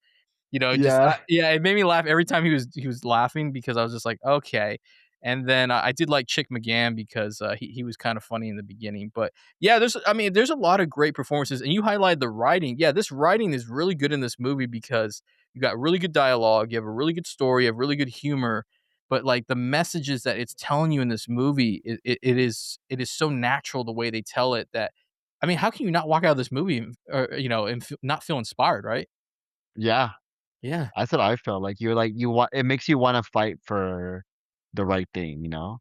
Yeah. Yeah, it made me laugh every time he was laughing because I was just like, okay. And then I did like Chick McGann because he was kind of funny in the beginning. But yeah, there's a lot of great performances, and you highlighted the writing. Yeah, this writing is really good in this movie because you got really good dialogue, you have a really good story, you have really good humor, but like the messages that it's telling you in this movie, it is so natural the way they tell it that I mean, how can you not walk out of this movie and not feel inspired, right? Yeah. Yeah. That's what I felt like. You're like you want it makes you want to fight for the right thing, you know?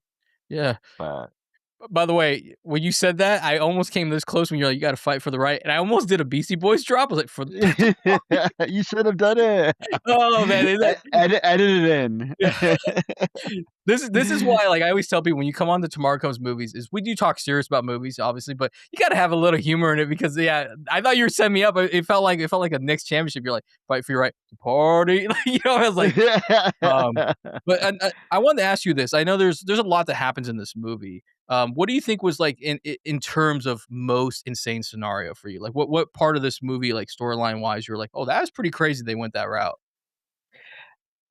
Yeah. But By the way, when you said that, I almost came this close when you're like, "You gotta fight for the right," and I almost did a Beastie Boys drop. I was like, "For the right." you should have done it. Oh, man, Edit it in. yeah. This is why, like, I always tell people when you come on to Tomorrow Comes Movies is we do talk serious about movies, obviously, but you gotta have a little humor in it because, yeah, I thought you were setting me up. It felt like a Knicks championship. You're like, "Fight for your right to party." Like, I was like, um, but I wanted to ask you this. I know there's a lot that happens in this movie. What do you think was like in terms of most insane scenario for you? Like what part of this movie, like storyline wise, you're like, oh, that was pretty crazy they went that route.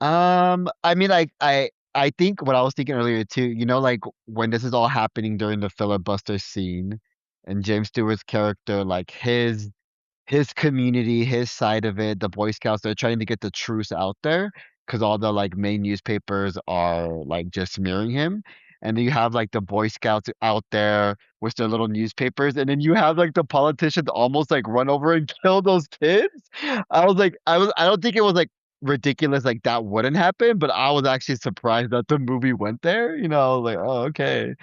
I mean, like I think what I was thinking earlier too, like when this is all happening during the filibuster scene, and James Stewart's character, like his community, his side of it, the Boy Scouts, they're trying to get the truth out there because all the like main newspapers are like just smearing him. And then you have like the Boy Scouts out there with their little newspapers, and then you have like the politicians almost like run over and kill those kids. I don't think it was like ridiculous like that wouldn't happen, but I was actually surprised that the movie went there. Like, oh, okay.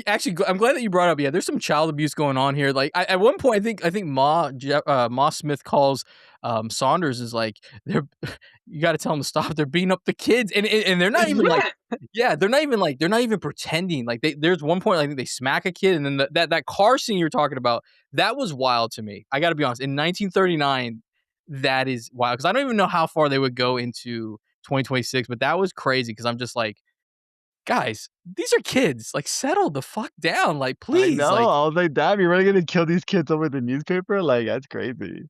Actually, I'm glad that you brought up. Yeah, there's some child abuse going on here. Like at one point, I think Ma Smith calls Saunders is like they're you got to tell them to stop. They're beating up the kids, and they're not even like yeah, they're not even pretending. Like there's one point I think they smack a kid, and then that car scene you're talking about that was wild to me. I got to be honest. In 1939, that is wild because I don't even know how far they would go into 2026, but that was crazy because I'm just like guys, these are kids. Like, settle the fuck down. Like, I please. know. I was like, damn, you're really gonna kill these kids over the newspaper? Like, that's crazy.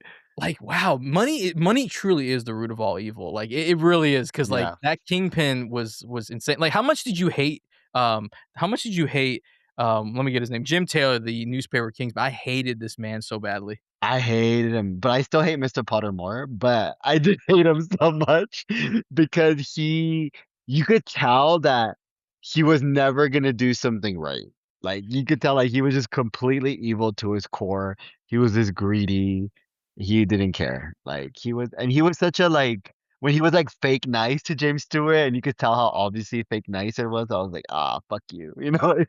Wow, money truly is the root of all evil. Like, it really is. Because like Yeah. that kingpin was insane. Like, how much did you hate? How much did you hate? Let me get his name. Jim Taylor, the newspaper kingpin. I hated this man so badly. I hated him, but I still hate Mr. Potter more. But I did hate him so much because you could tell that he was never gonna do something right. Like you could tell, like he was just completely evil to his core. He was just greedy. He didn't care. Like he was such a like when he was like fake nice to James Stewart, and you could tell how obviously fake nice it was. I was like, ah, fuck you, you know.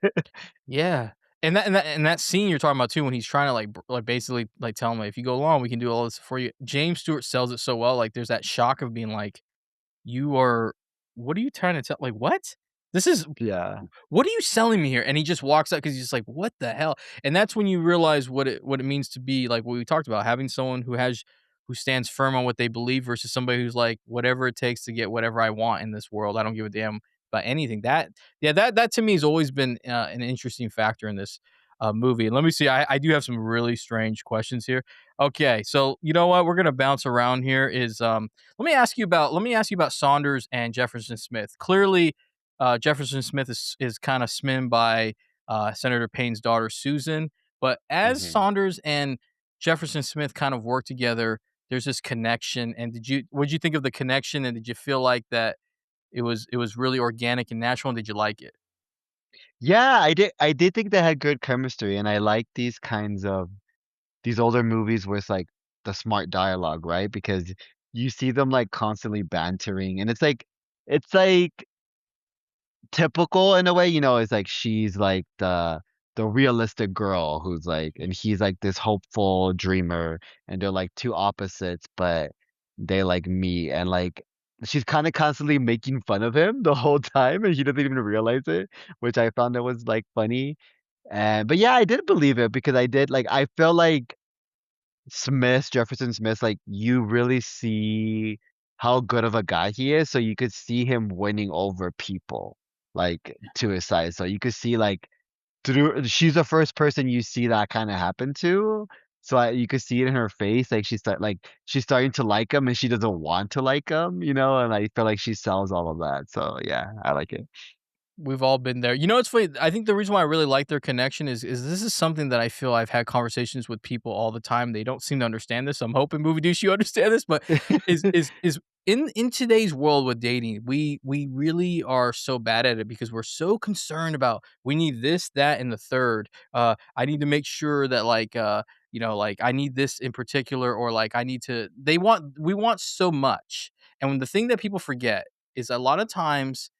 Yeah. And that scene you're talking about too, when he's trying to like basically like tell him like, if you go along, we can do all this for you. James Stewart sells it so well. Like, there's that shock of being like, you are. What are you trying to tell? Like, what? This is Yeah, what are you selling me here? And he just walks out because he's just like, what the hell? And that's when you realize what it means to be like what we talked about, having someone who stands firm on what they believe versus somebody who's like, whatever it takes to get whatever I want in this world. I don't give a damn about anything. That to me has always been an interesting factor in this movie. And let me see, I do have some really strange questions here. Okay, so you know what? We're gonna bounce around here. Is let me ask you about Saunders and Jefferson Smith. Clearly, Jefferson Smith is kind of smitten by Senator Payne's daughter Susan, but as hmm Saunders and Jefferson Smith kind of work together, there's this connection. And what did you think of the connection? And did you feel like that it was really organic and natural? And did you like it? yeah. I did think they had good chemistry, and I like these kinds of these older movies with like the smart dialogue, right? Because you see them like constantly bantering, and it's like typical in a way, it's like she's like the realistic girl who's like and he's like this hopeful dreamer, and they're like two opposites, but they like meet, and like she's kind of constantly making fun of him the whole time, and he doesn't even realize it, which I found that was like funny. And but yeah, I did believe it because I did like I feel like Jefferson Smith, like you really see how good of a guy he is. So you could see him winning over people like to his side. So you could see like through she's the first person you see that kind of happen to. So you could see it in her face, like she's starting to like him, and she doesn't want to like him, and I feel like she sells all of that. So yeah, I like it. We've all been there. You know, it's funny. I think the reason why I really like their connection is this is something that I feel I've had conversations with people all the time. They don't seem to understand this. I'm hoping movie douche you understand this, but is in today's world with dating, we really are so bad at it because we're so concerned about we need this, that, and the third. I need to make sure that like I need this in particular, or like I need to. We want so much, and when the thing that people forget is a lot of times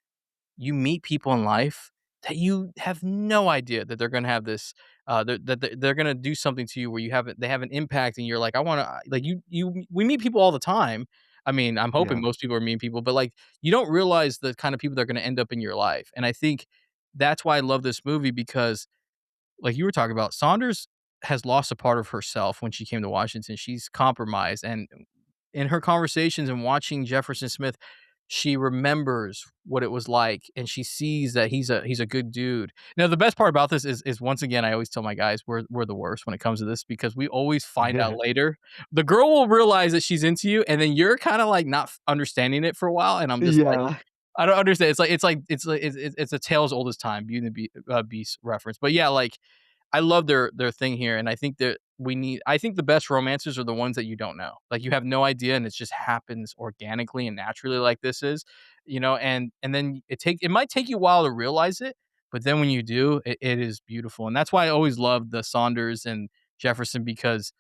you meet people in life that you have no idea that they're gonna have this, they're gonna do something to you where they have an impact, and you're like, I want to like we meet people all the time. I mean, I'm hoping Yeah. most people are meeting people, but like you don't realize the kind of people that are gonna end up in your life. And I think that's why I love this movie because, like you were talking about, Saunders has lost a part of herself when she came to Washington. She's compromised, and in her conversations and watching Jefferson Smith she remembers what it was like, and she sees that he's a good dude. Now, the best part about this is once again, I always tell my guys we're the worst when it comes to this because we always find out later. The girl will realize that she's into you, and then you're kind of like not understanding it for a while, and I'm just like, Yeah. I don't understand. It's a tale as old as time, Beauty and the Beast reference. But yeah, like I love their thing here, and I think that I think the best romances are the ones that you don't know. Like you have no idea, and it just happens organically and naturally, like this is, and then it might take you a while to realize it, but then when you do, it is beautiful, and that's why I always loved the Saunders and Jefferson because.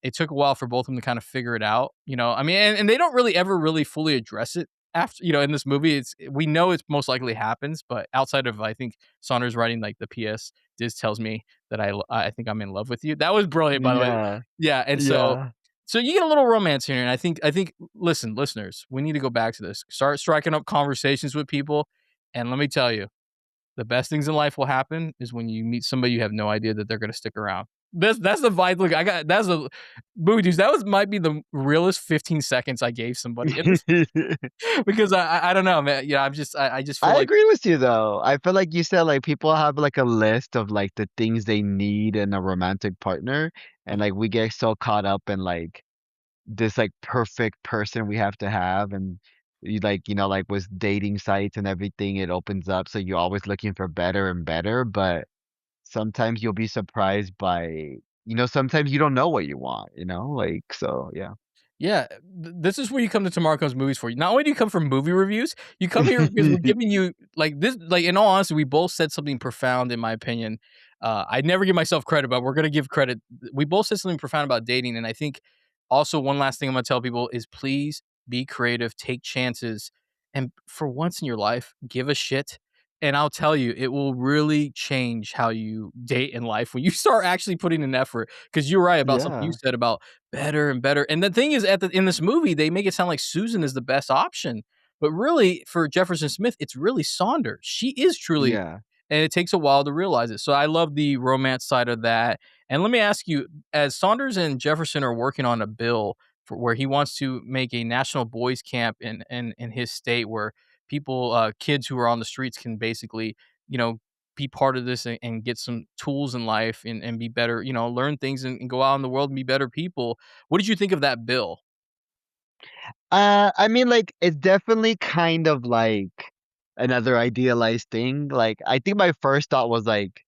It took a while for both of them to kind of figure it out, I mean, and they don't really ever really fully address it after, in this movie. We know it's most likely happens, but outside of I think Saunders writing like the PS, Diz tells me that I think I'm in love with you. That was brilliant, by the way. Yeah. Yeah, and Yeah. so you get a little romance here, and I think listen, listeners, we need to go back to this. Start striking up conversations with people, and let me tell you, the best things in life will happen is when you meet somebody you have no idea that they're gonna stick around. That's the vibe. Look, I got that's a movie dudes. That was might be the realest 15 seconds I gave somebody in this because I don't know, man. Yeah, I just feel I like agree with you though. I feel like you said like people have like a list of like the things they need in a romantic partner, and like we get so caught up in like this like perfect person we have to have, and you like like with dating sites and everything, it opens up so you're always looking for better and better, but sometimes you'll be surprised by sometimes you don't know what you want, like so yeah. yeah, this is where you come to Tomorrow Comes Movies for. Not only do you come for movie reviews, you come here because we're giving you like this. Like in all honesty, we both said something profound, in my opinion. I never give myself credit, but we're gonna give credit. We both said something profound about dating, and I think also one last thing I'm gonna tell people is please be creative, take chances, and for once in your life, give a shit. And I'll tell you, it will really change how you date in life when you start actually putting an effort. Because you're right about something you Yeah. said about better and better. And the thing is, in this movie, they make it sound like Susan is the best option, but really, for Jefferson Smith, it's really Saunders. She is truly, Yeah. and it takes a while to realize it. So I love the romance side of that. And let me ask you, as Saunders and Jefferson are working on a bill for where he wants to make a national boys camp in his state, where people, kids who are on the streets, can basically, you know, be part of this and get some tools in life and be better, learn things and go out in the world and be better people. What did you think of that bill? I mean, like, it's definitely kind of like another idealized thing. Like, I think my first thought was like,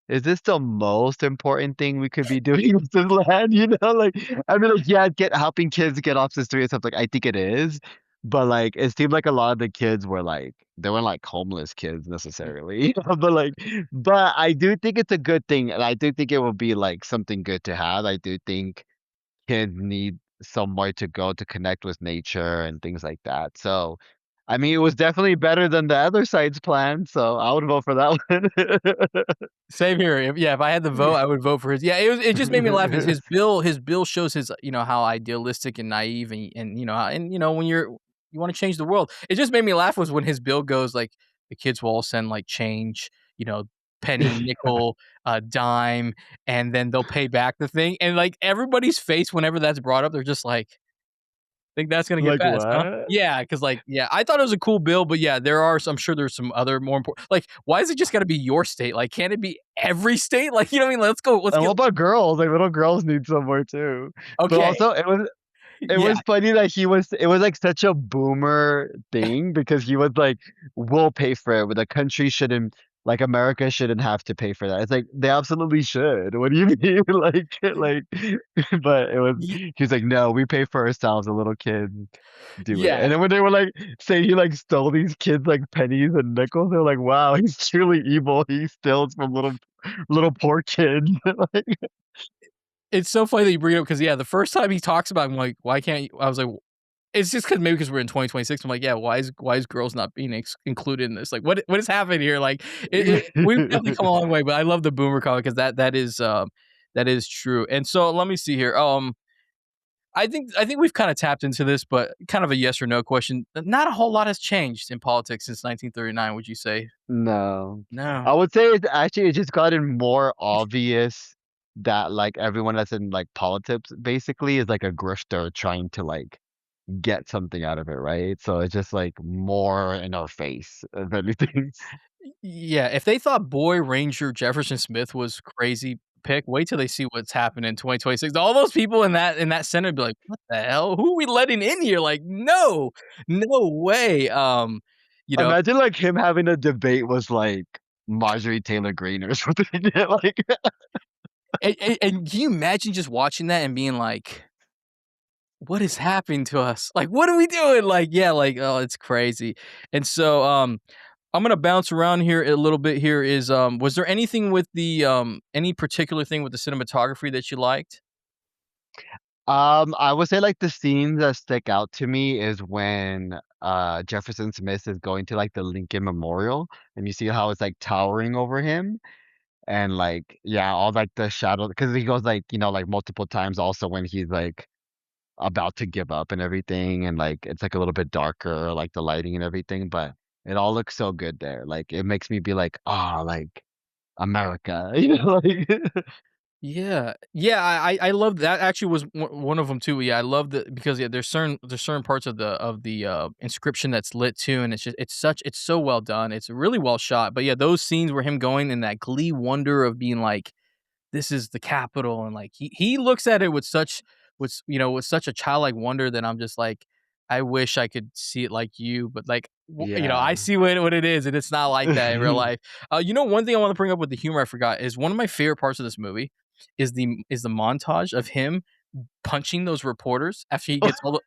is this the most important thing we could be doing with this land? Like, I mean, like, yeah, helping kids get off the street and stuff. Like, I think it is, but like, it seemed like a lot of the kids were like, they weren't like homeless kids necessarily, but I do think it's a good thing, and I do think it will be like something good to have. I do think kids need somewhere to go to connect with nature and things like that. So, I mean, it was definitely better than the other side's plan, so I would vote for that Same here. If I had the vote, I would vote for his. Yeah, it just made me laugh. His bill shows his, how idealistic and naive and when you want to change the world. It just made me laugh was when his bill goes like the kids will all send like change, penny, one. nickel, dime, and then they'll pay back the thing. And like everybody's face whenever that's brought up, they're just like, think that's gonna get Like, passed, huh? what? Yeah, because like, yeah, I thought it was a cool bill, but yeah, I'm sure there's some other more important. Like, why is it just gotta be your state? Like, can't it be every state? Like, you know what I mean? Let's go. Let's And get what about girls? Like, little girls need somewhere too. But okay. also, it Yeah, was funny that it was like such a boomer thing because he was like, we'll pay for it, but the country shouldn't, like America shouldn't have to pay for that. It's like they absolutely should. What do you mean? Like, but ye he was like, no, we pay for ourselves, the little kids do it. yeah. And then when they were like saying he like stole these kids like pennies and nickels, they're like, wow, he's truly evil. He steals from little poor kids. Like, It's so funny that you bring it up because yeah, the first time he talks about it, I'm like, why can't you? I was like, it's just because maybe because we're in 2026. I'm like, yeah, why is girls not being included in this? Like, what is happening here? Like, we've definitely come a long way, but I love the boomer comment because that is true. And so let me see here. I think we've kind of tapped into this, but kind of a yes or no question. Not a whole lot has changed in politics since 1939. Would you say? No. No. I would say it's just gotten more obvious that like everyone that's in like politics basically is like a grifter trying to like get something out of it, right? So it's just like more in our face, if anything. Yeah, if they thought Boy Ranger Jefferson Smith was crazy pick, wait till they see what's happening in 2026. All those people in that center be like, "What the hell? Who are we letting in here?" Like, "No, no way." You know, Imagine like him having a debate was like Marjorie Taylor Greene or something. Like and can you imagine just watching that and being like, "What is happening to us? Like, what are we doing?" Like, yeah, like, oh, it's crazy. And so, I'm gonna bounce around here a little bit here is, was there anything with the, any particular thing with the cinematography that you liked? I would say like the scenes that stick out to me is when Jefferson Smith is going to like the Lincoln Memorial and you see how it's like towering over him and like yeah, all like the shadow because he goes like, like multiple times also when he's like about to give up and everything and like it's like a little bit darker, like the lighting and everything, but it all looks so good there. Like it makes me be like, oh, like America, like Yeah. Yeah, I love that actually was one of them too. Yeah, I love that because, yeah, there's certain parts of the, inscription that's lit too, and it's so well done. It's really well shot. But yeah, those scenes where him going in that glee wonder of being like, this is the capital, and like he looks at it with with such a childlike wonder that I'm just like, I wish I could see it like you, but like I yeah. see what it is, and it's not like that in real life. One thing I want to bring up with the humor I forgot is one of my favorite parts of this movie is the montage of him punching those reporters after he gets all the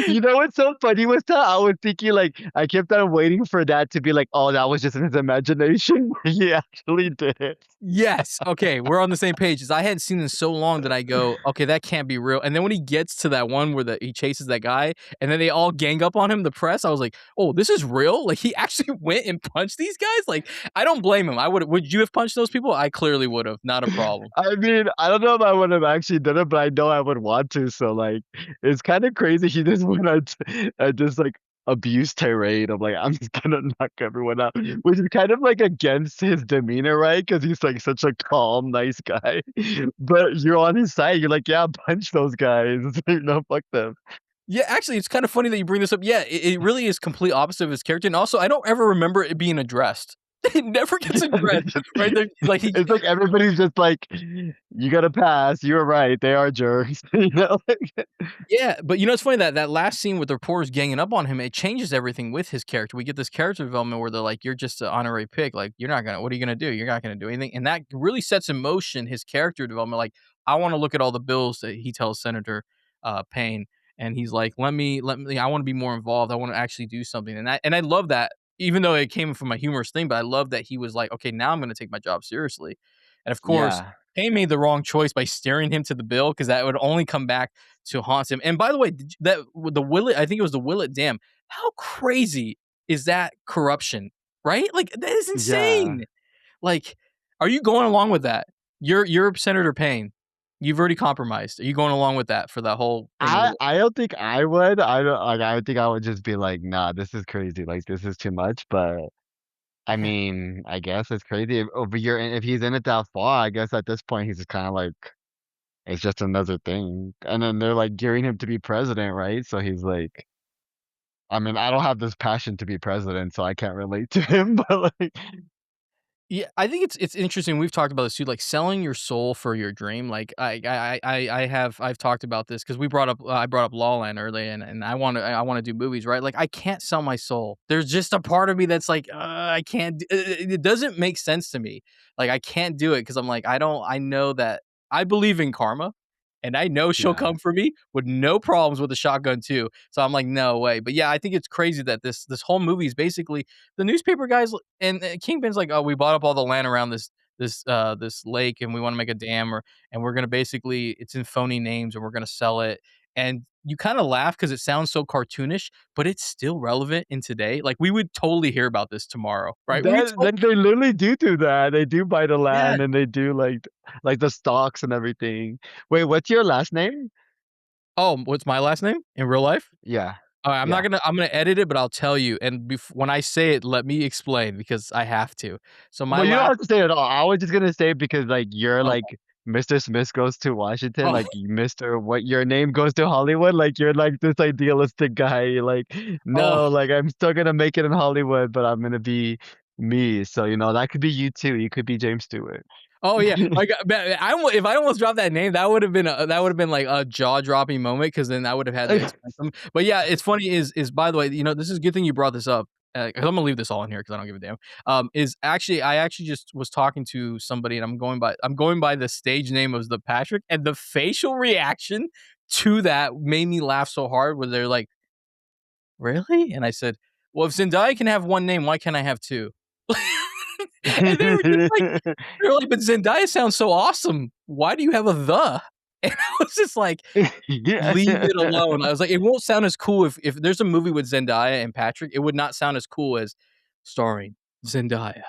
You know what's so funny was that I was thinking like I kept on waiting for that to be like, oh, that was just in his imagination. He actually did it. Yes. Okay, we're on the same page. As I hadn't seen in so long that I go, okay, that can't be real. And then when he gets to that one where he chases that guy, and then they all gang up on him, the press, I was like, oh, this is real. Like he actually went and punched these guys. Like I don't blame him. Would you have punched those people? I clearly would have. Not a problem. I mean, I don't know if I would have actually done it, but I know I would want to. So like, it's kind of crazy. He just went at just like abuse tirade. I'm like, I'm just gonna knock everyone out, which is kind of like against his demeanor, right? Because he's like such a calm, nice guy. But you're on his side. You're like, yeah, punch those guys. Fuck them. Yeah, actually, it's kind of funny that you bring this up. Yeah, it really is complete opposite of his character. And also, I don't ever remember it being addressed. It never gets addressed, right? Like he It's like everybody's just like, you gotta pass. You're right. They are jerks. Like, Yeah, but it's funny that that last scene with the reporters ganging up on him, it changes everything with his character. We get this character development where they're like, "You're just an honorary pig. Like, what are you gonna do? You're not gonna do anything." And that really sets in motion his character development. Like, I want to look at all the bills that he tells Senator Payne, and he's like, let me. I want to be more involved. I want to actually do something." And I love that, even though it came from a humorous thing, but I love that he was like, "Okay, now I'm gonna take my job seriously." And of course, yeah. Payne made the wrong choice by steering him to the bill because that would only come back to haunt him. And by the way, that with the Willet, I think it was the Willet Dam. How crazy is that corruption? Right? Like that is Yeah. insane. Like, are you going along with that? You're Senator Payne. You've already compromised. Are you going along with that for that whole thing? I don't think I would. I don't like I think I would just be like, nah, this is crazy. Like this is too much. But I Yeah. mean, I guess it's crazy if over here if he's in it that far, I guess at this point he's just kinda like it's just another thing. And then they're like gearing him to be president, right? So he's like I mean, I don't have this passion to be president, so I can't relate to him, but like Yeah, I think it's interesting. We've talked about this too, like selling your soul for your dream. Like I've talked about this because we brought up I brought up La Land earlier, and I want to do movies, right? Like I can't sell my soul. There's just a part of me that's like I can't. It doesn't make sense to me. Like I can't do it because I'm like I don't. I know that I believe in karma, and I know she'll yeah. come for me with no problems with a shotgun too. So I'm like no way. But yeah, I think it's crazy that this whole movie is basically the newspaper guys and Kingpin's like, "Oh, we bought up all the land around this lake, and we want to make a dam, and we're gonna basically it's in phony names, and we're gonna sell it." And you kind of laugh because it sounds so cartoonish, but it's still relevant in today. Like we would totally hear about this tomorrow, right? We would They literally do that. They do buy the yeah. land and they do like the stocks and everything. Wait, what's your last name? Oh, what's my last name in real life? Yeah. All right, Yeah. I'm gonna edit it, but I'll tell you. And when I say it, let me explain because I have to. So my Well, you don't last have to say it all. I was just gonna say because like you're like okay. Mr. Smith goes to Washington, Oh, like Mr. What your name goes to Hollywood, like you're like this idealistic guy. You're like, oh, no, like I'm still gonna make it in Hollywood, but I'm gonna be me. So, that could be you too. You could be James Stewart. oh yeah. Like, if I almost dropped that name, that would have been like a jaw dropping moment because then I would have had to explain something. But yeah, it's funny. Is by the way, this is a good thing you brought this up. 'Cause I'm gonna leave this all in here because I don't give a damn. Is actually I actually just was talking to somebody and I'm going by the stage name of the Patrick, and the facial reaction to that made me laugh so hard. Where they're like, "Really?" And I said, "Well, if Zendaya can have one name, why can't I have two?" And they were just like, "But Zendaya sounds so awesome. Why do you have a 'the'?" And I was just like, Yeah. "Leave it alone." I was like, "It won't sound as cool if there's a movie with Zendaya and Patrick, it would not sound as cool as starring Zendaya,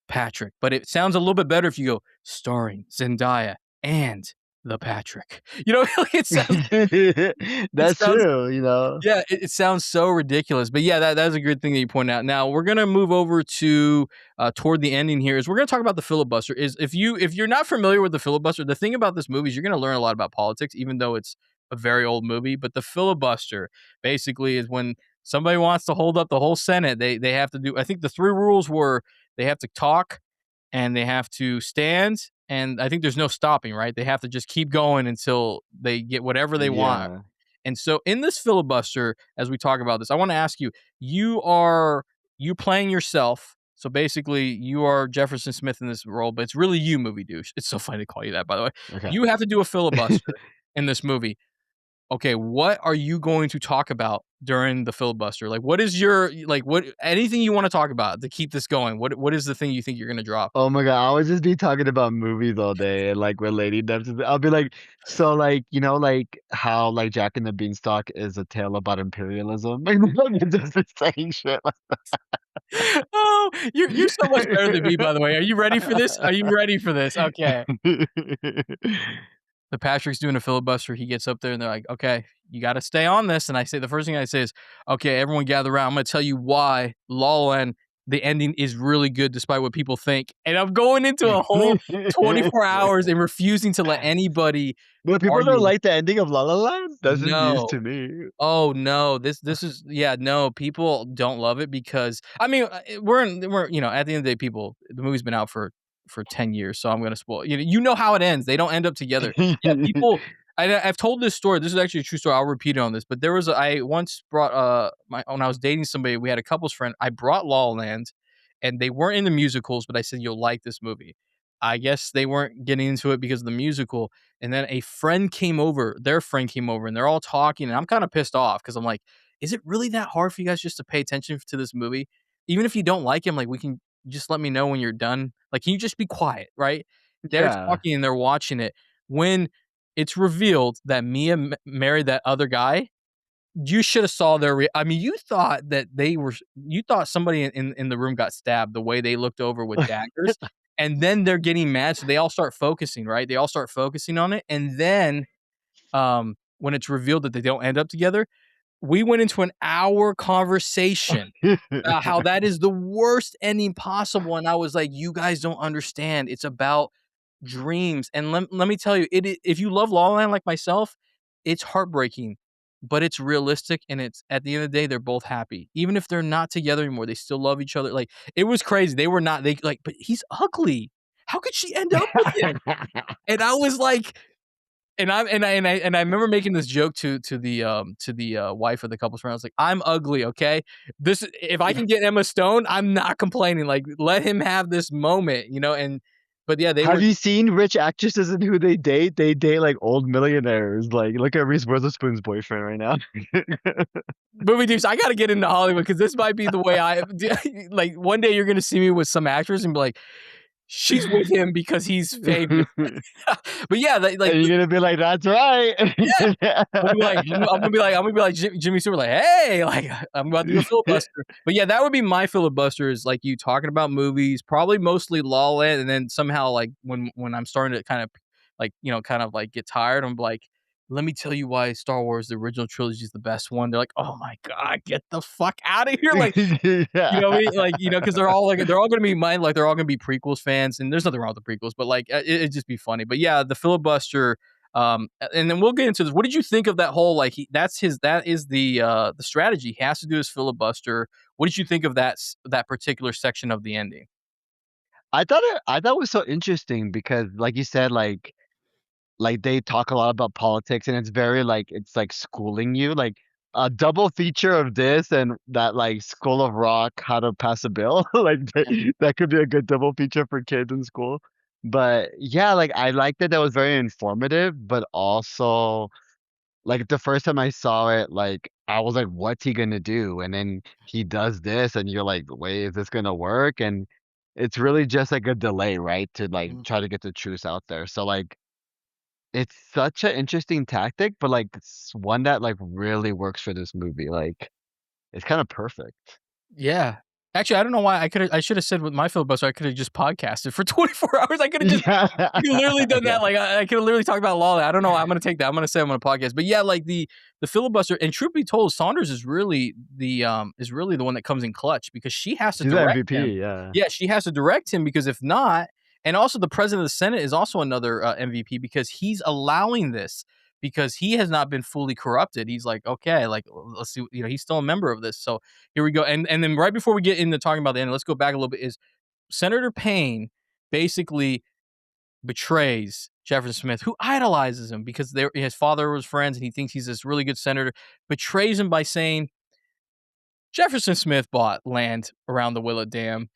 Patrick, but it sounds a little bit better if you go starring Zendaya and the Patrick." Like it That's sounds true. yeah, it sounds so ridiculous, but yeah, that's a good thing that you point out. Now we're gonna move over to toward the ending here. Is we're gonna talk about the filibuster. Is if you're not familiar with the filibuster, the thing about this movie is you're gonna learn a lot about politics, even though it's a very old movie. But the filibuster basically is when somebody wants to hold up the whole Senate, they have to do. I think the three rules were they have to talk, and they have to stand, and I think there's no stopping. Right? They have to just keep going until they get whatever they want. Yeah. And so in this filibuster, as we talk about this, I want to ask you, you playing yourself. So basically you are Jefferson Smith in this role, but it's really you, movie douche. It's so funny to call you that, by the way. Okay. You have to do a filibuster in this movie. Okay, what are you going to talk about during the filibuster? Like what is your what anything you want to talk about to keep this going? What is the thing you think you're gonna drop? Oh my God, I would just be talking about movies all day and like relating them to I'll be like, so like, like how like Jack and the Beanstalk is a tale about imperialism. Like just saying shit Oh, you're so much better than me, by the way. Are you ready for this? Are you ready for this? Okay. like The Patrick's doing a filibuster. He gets up there and they're like, "Okay, you got to stay on this." And I say, the first thing I say is, "Okay, everyone gather around. I'm going to tell you why La La Land, the ending is really good despite what people think." And I'm going into a whole 24 hours and refusing to let anybody But people don't argue. like the ending of La La Land? That's just news No. to me. Oh no, this is yeah, no, people don't love it because I mean, we're at the end of the day, people, the movie's been out for 10 years, so I'm gonna spoil. You know how it ends. They don't end up together. Yeah, people. I've told this story. This is actually a true story. I'll repeat it on this. But I once brought when I was dating somebody, we had a couples friend. I brought La La Land, and they weren't into musicals, but I said you'll like this movie. I guess they weren't getting into it because of the musical. And then a friend came over, their friend came over, and they're all talking. And I'm kind of pissed off because I'm like, is it really that hard for you guys just to pay attention to this movie? Even if you don't like him, like we can just let me know when you're done. Like, can you just be quiet, right? They're Yeah. talking and they're watching it. When it's revealed that Mia married that other guy, you should have saw their I mean, you thought somebody in the room got stabbed the way they looked over with daggers, and then they're getting mad, so they all start focusing, right? They all start focusing on it, and then, when it's revealed that they don't end up together, we went into an hour conversation about how that is the worst ending possible, and I was like, "You guys don't understand. It's about dreams." And let me tell you, if you love La La Land like myself, it's heartbreaking, but it's realistic, and it's at the end of the day, they're both happy. Even if they're not together anymore, they still love each other. Like, it was crazy. They were not they like, "But he's ugly. How could she end up with him?" And I was like, and I remember making this joke to the wife of the couple's friend. I was like, "I'm ugly, okay? This if I can get Emma Stone, I'm not complaining. Like, let him have this moment, And but yeah, they Have were you seen rich actresses and who they date? They date like old millionaires. Like, look at Reese Witherspoon's boyfriend right now. movie dudes. I got to get into Hollywood because this might be the way I like. One day you're gonna see me with some actress and be like, "She's with him because he's famous." But yeah, like And you're gonna be like, "That's right." yeah. I'm gonna be like Jimmy Stewart, like, "Hey, like I'm about to do a filibuster." But yeah, that would be my filibuster is like you talking about movies, probably mostly La La Land, and then somehow like when I'm starting to kind of like kind of like get tired, I'm like, let me tell you why Star Wars, the original trilogy is the best one. They're like, "Oh my god, get the fuck out of here!" Like, you know what I mean? Yeah. Like, because they're all gonna be mine. Like, they're all gonna be prequels fans, and there's nothing wrong with the prequels, but like, it'd just be funny. But yeah, the filibuster. And then we'll get into this. What did you think of that whole like? That is the strategy. He has to do his filibuster. What did you think of that particular section of the ending? I thought it was so interesting because like you said, like they talk a lot about politics and it's very like it's like schooling you. Like a double feature of this and that like School of Rock, how to pass a bill. Like that could be a good double feature for kids in school. But yeah, like I liked that was very informative, but also like the first time I saw it, like I was like, what's he gonna do? And then he does this, and you're like, wait, is this gonna work? And it's really just like a delay, right? To like Mhm. try to get the truth out there. So like it's such an interesting tactic, but like it's one that like really works for this movie. Like it's kind of perfect. Yeah. Actually, I don't know why I should have said with my filibuster, I could have just podcasted for 24 hours. I could have just Yeah. I could have literally done Yeah. that. Like I could have literally talked about law. I don't know. I'm gonna take that. I'm gonna say I'm gonna podcast. But yeah, like the filibuster. And truth be told, Saunders is really the one that comes in clutch because she has to She's the direct him. MVP, yeah. Yeah, she has to direct him because if not, and also the president of the Senate is also another MVP because he's allowing this because he has not been fully corrupted. He's like, okay, like let's see, he's still a member of this. So here we go. And then right before we get into talking about the end, let's go back a little bit. Is Senator Payne basically betrays Jefferson Smith, who idolizes him because his father was friends and he thinks he's this really good senator, betrays him by saying Jefferson Smith bought land around the Willow Dam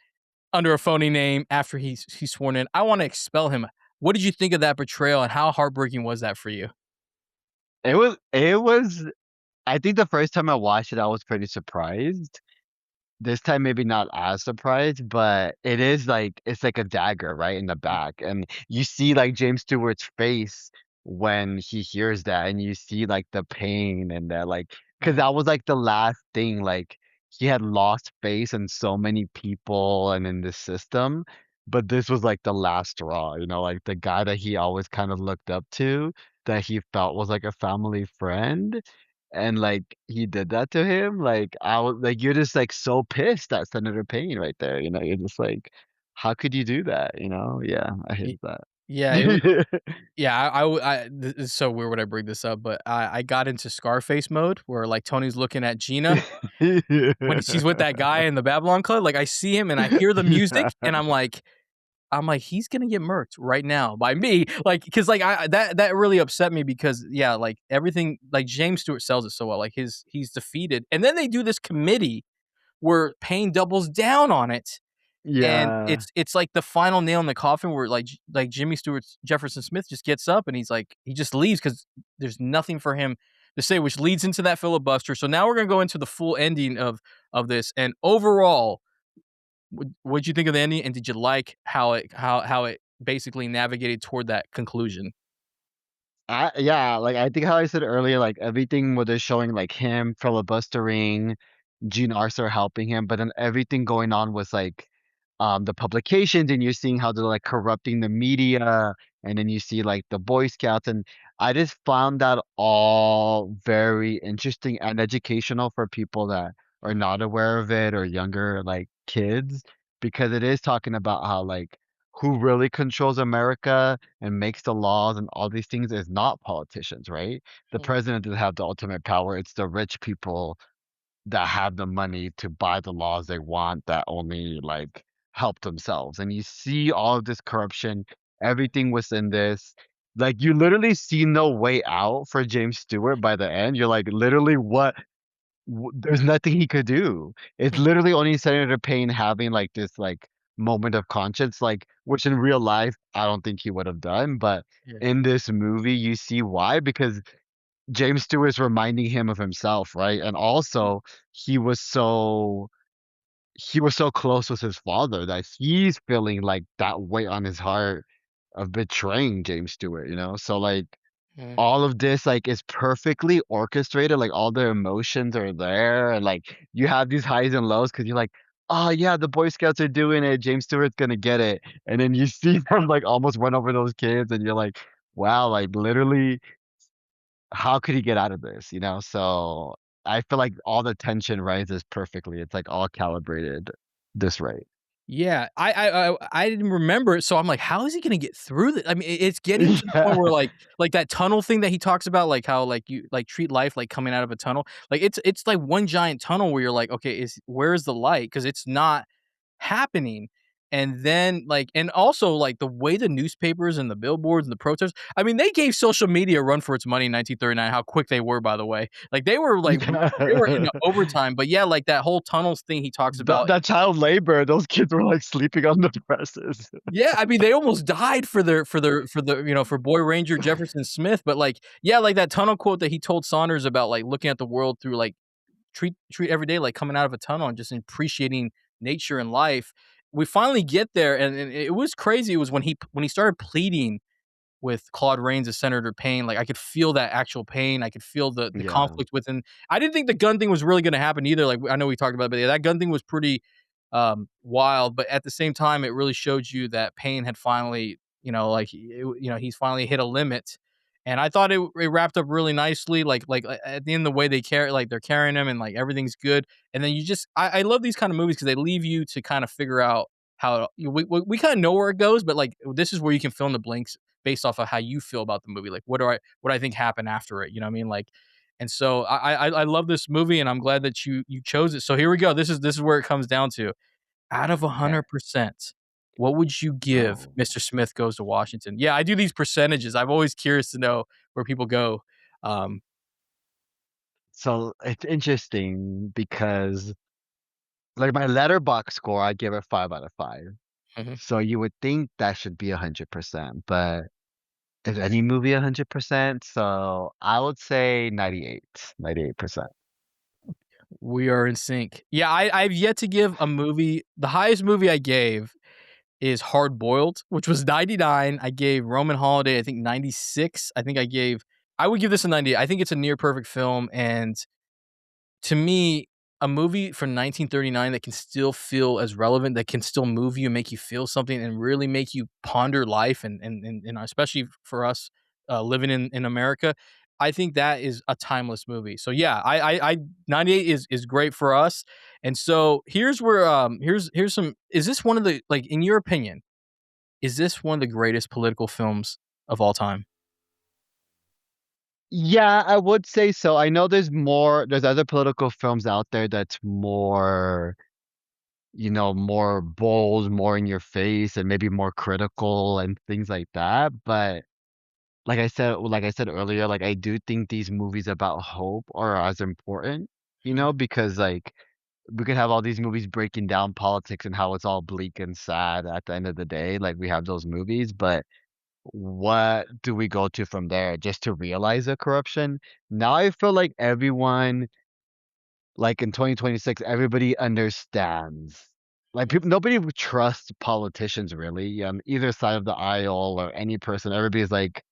under a phony name after he's sworn in. I want to expel him. What did you think of that betrayal and how heartbreaking was that for you? It was I think the first time I watched it, I was pretty surprised. This time maybe not as surprised, but it is like it's like a dagger right in the back. And you see like James Stewart's face when he hears that, and you see like the pain and that like because Mhm. that was like the last thing, like he had lost faith in so many people and in the system. But this was like the last straw, like the guy that he always kind of looked up to, that he felt was like a family friend and like he did that to him, like I was like, you're just like so pissed at Senator Payne right there. You're just like, how could you do that? Yeah, I Y- hate that. Yeah, yeah. This is so weird when I bring this up, but I got into Scarface mode where like Tony's looking at Gina when she's with that guy in the Babylon Club. Like I see him and I hear the music Yeah. and I'm like, he's gonna get murked right now by me, like, because like that really upset me because yeah, like everything, like James Stewart sells it so well, like he's defeated, and then they do this committee where Payne doubles down on it, and Yeah. it's like the final nail in the coffin where like Jimmy Stewart's Jefferson Smith just gets up and he just leaves because there's nothing for him to say, which leads into that filibuster. So now we're gonna go into the full ending of this, and overall what'd you think of the ending, and did you like how it basically navigated toward that conclusion? Yeah, like I think how I said earlier, like everything was just showing like him filibustering, Gene Arthur helping him, but then everything going on was like the publications, and you're seeing how they're like corrupting the media, and then you see like the Boy Scouts, and I just found that all very interesting and educational for people that are not aware of it or younger like kids, because it is talking about how like who really controls America and makes the laws and all these things is not politicians, right? The Mm, president doesn't have the ultimate power. It's the rich people that have the money to buy the laws they want that only like help themselves. And you see all of this corruption, everything within this. Like you literally see no way out for James Stewart by the end. You're like, literally, what? There's nothing he could do. It's mm, literally only Senator Payne having like this like moment of conscience, like which in real life I don't think he would have done, but yeah, in this movie you see why, because James Stewart is reminding him of himself, right? And mm, also he was so he was so close with his father that he's feeling like that weight on his heart of betraying James Stewart. So like mm, all of this like is perfectly orchestrated, like all the emotions are there, and like you have these highs and lows because you're like, oh yeah, the Boy Scouts are doing it, James Stewart's gonna get it, and then you see them like almost run over those kids, and you're like, wow, like literally how could he get out of this, you know? So I feel like all the tension rises perfectly. It's like all calibrated this right. Yeah, I didn't remember it, so I'm like, "How is he gonna get through this?" I mean, it's getting to the point where, Yeah. like that tunnel thing that he talks about, like how, like, you like, treat life like coming out of a tunnel. Like, it's like one giant tunnel where you're like, "Okay, is where's the light? Because it's not happening." And then, like and also, like, the way the newspapers and the billboards and the protests I mean, they gave social media a run for its money in 1939, how quick they were, by the way. Like, they were into Yeah. overtime, but yeah, like, that whole tunnels thing he talks about That child labor, those kids were, like, sleeping on the presses. yeah, I mean, they almost died for Boy Ranger Jefferson Smith, but, like, yeah, like that tunnel quote that he told Saunders about, like, looking at the world through, like, treat every day like coming out of a tunnel and just appreciating nature and life. We finally get there, and it was crazy. It was when he started pleading with Claude Rains as Senator Payne, like, I could feel that actual pain, I could feel the Yeah. conflict within I didn't think the gun thing was really gonna happen either, like, I know we talked about it, but yeah, that gun thing was pretty, wild, but at the same time, it really showed you that Payne had finally, like, he's finally hit a limit, and I thought it wrapped up really nicely, at the end, the way they're carrying him and, like, everything's good, and then you just I love these kind of movies because they leave you to kinda figure out how we kinda know where it goes, but, like, this is where you can fill in the blanks based off of how you feel about the movie. Like, what do I think happened after it? You know what I mean? Like, and so I love this movie, and I'm glad that you chose it. So here we go. This is where it comes down to. Out of Okay. 100%, what would you give Oh. Mr. Smith Goes to Washington? Yeah, I do these percentages. I'm always curious to know where people go. Um, So, it's interesting because, like, my letterbox score, I give it 5 out of 5. mhm. So you would think that should be 100%, but is any movie 100%? So I would say 98%. We are in sync. Yeah, I've yet to give a movie. The highest movie I gave is Hard Boiled, which was 99. I gave Roman Holiday, I think 96. I would give this a 90. I think it's a near perfect film. And to me, a movie from 1939 that can still feel as relevant, that can still move you and make you feel something and really make you ponder life and especially for us living in America, I think that is a timeless movie. So yeah, I 98 is great for us. And so here's where here's some is this one of the like in your opinion, is this one of the greatest political films of all time? Yeah, I would say so. I know there's other political films out there that's more, more bold, more in your face, and maybe more critical and things like that. But like I said earlier, like I do think these movies about hope are as important, Mhm. because like we could have all these movies breaking down politics and how it's all bleak and sad at the end of the day. Like we have those movies, but what do we go to from there just to realize the corruption? Now I feel like everyone, like in 2026, everybody understands. Like people, nobody would trust politicians really, either side of the aisle or any person. Everybody's like,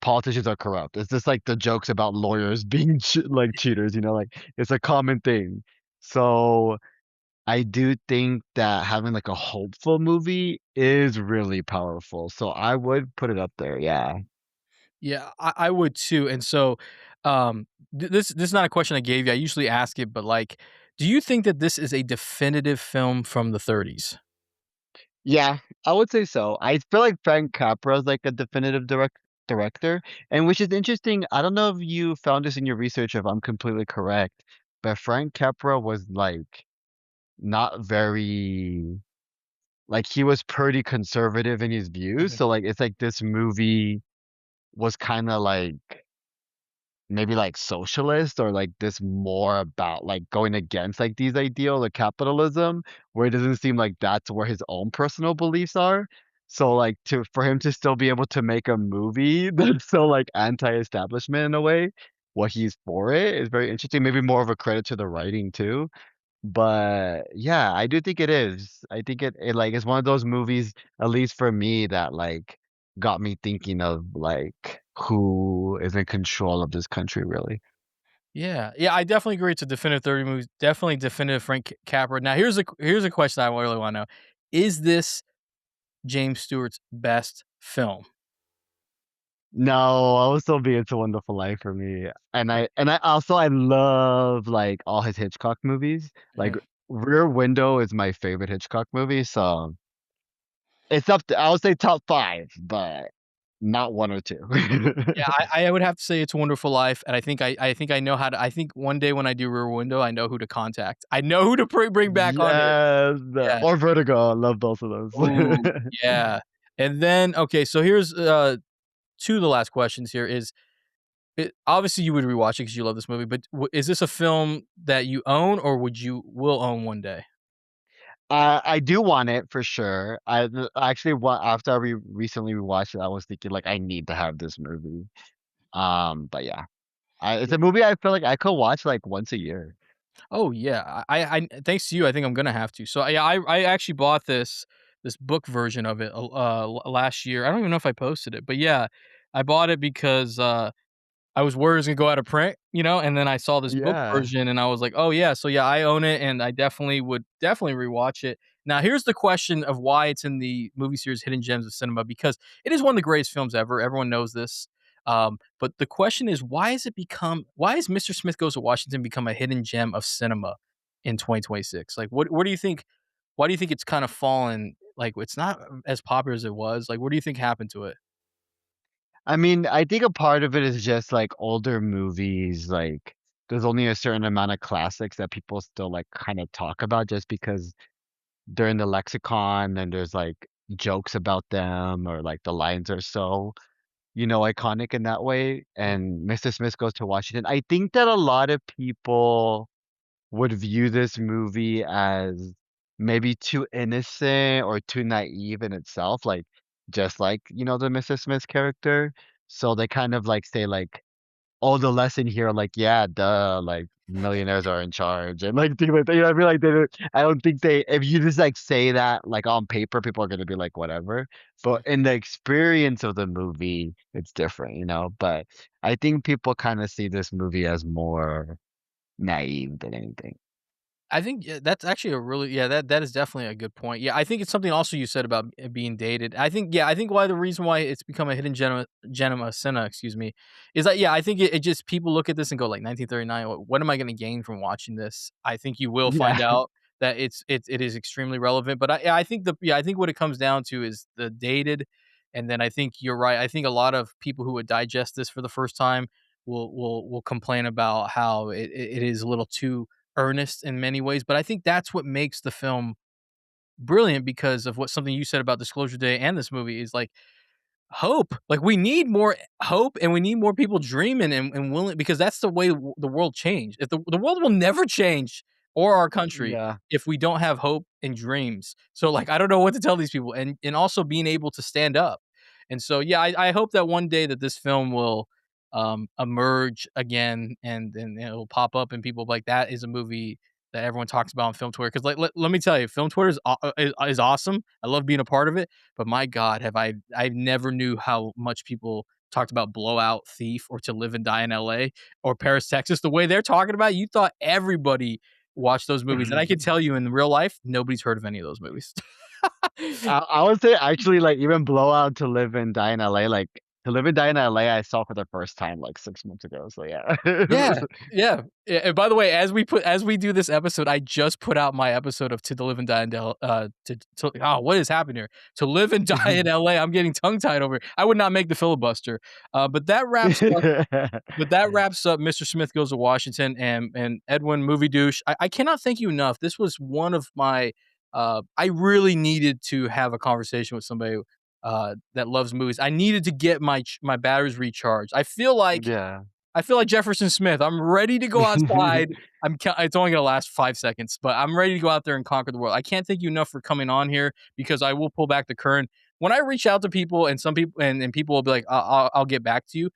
politicians are corrupt. It's just like the jokes about lawyers being like cheaters, like it's a common thing. So I do think that having like a hopeful movie is really powerful. So I would put it up there. Yeah. Yeah, I would too. And so, this is not a question I gave you. I usually ask it, but like, do you think that this is a definitive film from the 30s? Yeah, I would say so. I feel like Frank Capra is like a definitive director, and which is interesting. I don't know if you found this in your research, if I'm completely correct, but Frank Capra was like not very like he was pretty conservative in his views. Mhm. So like it's like this movie was kind of like maybe like socialist or like this more about like going against like these ideals of capitalism where it doesn't seem like that's where his own personal beliefs are. So like to for him to still be able to make a movie that's so like anti-establishment in a way, what he's for it is very interesting. Maybe more of a credit to the writing too. But yeah, I do think it is. I think it like is one of those movies, at least for me, that like got me thinking of like who is in control of this country really. Yeah, yeah, I definitely agree. It's a definitive 30 movies. Definitely definitive Frank Capra. Now, here's a question I really want to know: is this James Stewart's best film? No, I will still be It's a Wonderful Life for me. And I also I love like all his Hitchcock movies. Like Mm. Rear Window is my favorite Hitchcock movie, so it's up to I would say top five, but not one or two. Yeah, I would have to say It's a Wonderful Life, and I think I know how to. I think one day when I do Rear Window, I know who to contact. I know who to bring back on here. Yes, Yeah. or Vertigo. I love both of those. Ooh, yeah. And then okay, so here's two of the last questions here is obviously you would rewatch it because you love this movie, but is this a film that you own or will own one day? I do want it for sure. I actually want after I recently rewatched it, I was thinking like I need to have this movie. But yeah, it's a movie I feel like I could watch like once a year. Oh yeah, I thanks to you, I think I'm gonna have to. So yeah, I actually bought this book version of it last year. I don't even know if I posted it, but yeah, I bought it because I was worried it was gonna go out of print, and then I saw this book Yeah. version and I was like, "Oh yeah, so yeah, I own it and I definitely would definitely rewatch it." Now, here's the question of why it's in the movie series Hidden Gems of Cinema because it is one of the greatest films ever. Everyone knows this. But the question is why has Mr. Smith Goes to Washington become a hidden gem of cinema in 2026? Like what do you think why do you think it's kind of fallen like it's not as popular as it was? Like what do you think happened to it? I mean, I think a part of it is just like older movies, like there's only a certain amount of classics that people still like kind of talk about just because they're in the lexicon and there's like jokes about them or like the lines are so, iconic in that way. And Mr. Smith Goes to Washington. I think that a lot of people would view this movie as maybe too innocent or too naive in itself, like just like, the Mr. Smith character. So they kind of like say like, oh, the lesson here, like, yeah, duh, like millionaires are in charge and like things like that. I feel like I don't think if you just like say that like on paper, people are gonna be like, whatever. But in the experience of the movie, it's different, But I think people kind of see this movie as more naive than anything. I think that's actually a really that is definitely a good point. Yeah, I think it's something also you said about it being dated. I think why the reason why it's become a hidden gem of cinema, excuse me, is that I think it just people look at this and go like 1939. What am I going to gain from watching this? I think you will find Yeah. out that it is extremely relevant. But I think I think what it comes down to is the dated, and then I think you're right. I think a lot of people who would digest this for the first time will complain about how it is a little too earnest in many ways, but I think that's what makes the film brilliant because of what something you said about Disclosure Day and this movie is like hope. Like we need more hope and we need more people dreaming and willing because that's the way the world changed. If the world will never change or our country Yeah. if we don't have hope and dreams. So like I don't know what to tell these people and also being able to stand up. And so yeah, I hope that one day that this film will emerge again and it'll pop up and people like that is a movie that everyone talks about on film Twitter. Because let me tell you, film Twitter is awesome. I love being a part of it. But my God, I never knew how much people talked about Blowout, Thief, or To Live and Die in LA or Paris, Texas. The way they're talking about it, you thought everybody watched those movies. And I can tell you in real life, nobody's heard of any of those movies. I would say actually like even Blowout To Live and Die in LA, like To Live and Die in LA I saw for the first time like 6 months ago. So yeah. Yeah, yeah. And by the way, as we do this episode, I just put out my episode of To Live and Die in what is happening here? To Live and Die in LA. I'm getting tongue tied over. I would not make the filibuster. But that wraps up Mr. Smith Goes to Washington and Edwin Movie Douche. I cannot thank you enough. This was one of my I really needed to have a conversation with somebody that loves movies. I needed to get my batteries recharged. Yeah. I feel like Jefferson Smith. I'm ready to go outside. It's only gonna last 5 seconds, but I'm ready to go out there and conquer the world. I can't thank you enough for coming on here because I will pull back the curtain. When I reach out to people and some people and people will be like, I'll get back to you.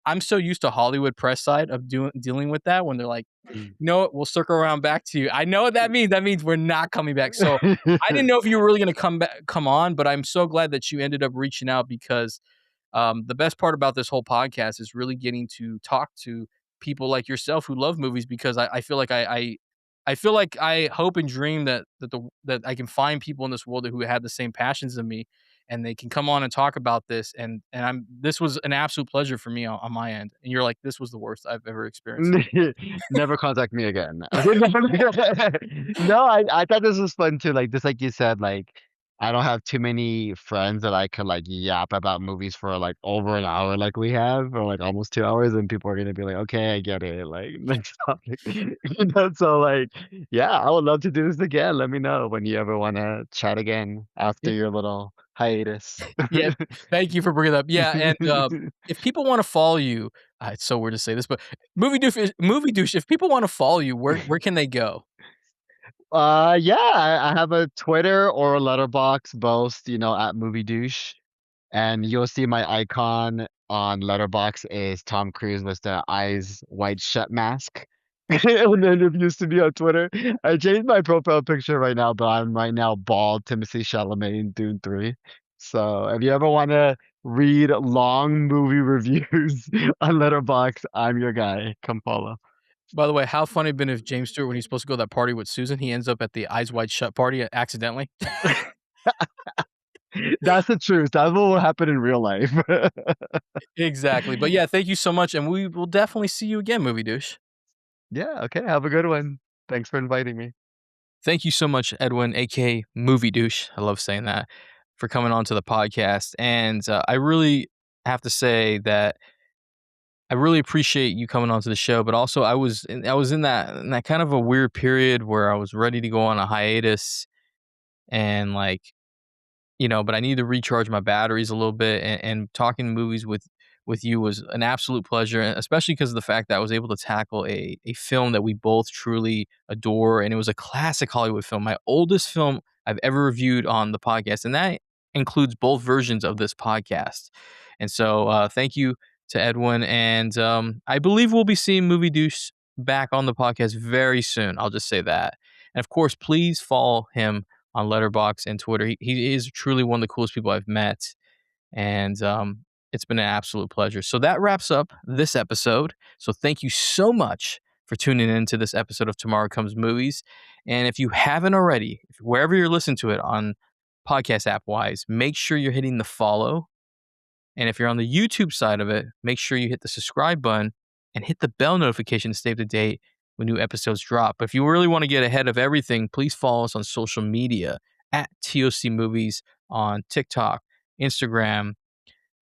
I'm so used to Hollywood press side of dealing with that when they're like, you know what, we'll circle around back to you. I know what that means. That means we're not coming back. So I didn't know if you were really gonna come on, but I'm so glad that you ended up reaching out because the best part about this whole podcast is really getting to talk to people like yourself who love movies because I feel like I feel like I hope and dream that I can find people in this world who have the same passions as me and they can come on and talk about this. And this was an absolute pleasure for me on my end. And you're like, this was the worst I've ever experienced. Never contact me again. No, I thought this was fun too. Like just like you said, like I don't have too many friends that I could like yap about movies for like over an hour like we have, or like almost 2 hours, and people are gonna be like, okay, I get it. Like next topic. So like yeah, I would love to do this again. Let me know when you ever wanna chat again after your little hiatus. Yeah, thank you for bringing that up. Yeah, and if people want to follow you, it's so weird to say this, but movie douche. If people want to follow you, where can they go? Yeah, I have a Twitter or a letterbox, both, at Movie Douche. And you'll see my icon on Letterbox is Tom Cruise with the eyes wide shut mask. And then it used to be on Twitter. I changed my profile picture right now, but I'm right now bald Timothy Chalamet in Dune 3. So if you ever want to read long movie reviews on Letterbox, I'm your guy. Come follow. By the way, how funny it'd been if James Stewart, when he's supposed to go to that party with Susan, he ends up at the Eyes Wide Shut party accidentally. That's the truth. That's what will happen in real life. Exactly. But yeah, thank you so much, and we will definitely see you again, movie douche. Yeah, okay. Have a good one. Thanks for inviting me. Thank you so much, Edwin, aka Movie Douche. I love saying that, for coming on to the podcast. And I really have to say that I really appreciate you coming onto the show. But also, I was in that kind of a weird period where I was ready to go on a hiatus, and like, but I need to recharge my batteries a little bit. And talking movies with you was an absolute pleasure, especially because of the fact that I was able to tackle a film that we both truly adore, and it was a classic Hollywood film, my oldest film I've ever reviewed on the podcast, and that includes both versions of this podcast. And so, thank you to Edwin, and I believe we'll be seeing Movie Deuce back on the podcast very soon. I'll just say that, and of course, please follow him on Letterboxd and Twitter. He is truly one of the coolest people I've met, and it's been an absolute pleasure. So that wraps up this episode. So thank you so much for tuning in to this episode of Tomorrow Comes Movies. And if you haven't already, wherever you're listening to it on podcast app wise, make sure you're hitting the follow. And if you're on the YouTube side of it, make sure you hit the subscribe button and hit the bell notification to stay up to date when new episodes drop. But if you really want to get ahead of everything, please follow us on social media at TOC Movies on TikTok, Instagram,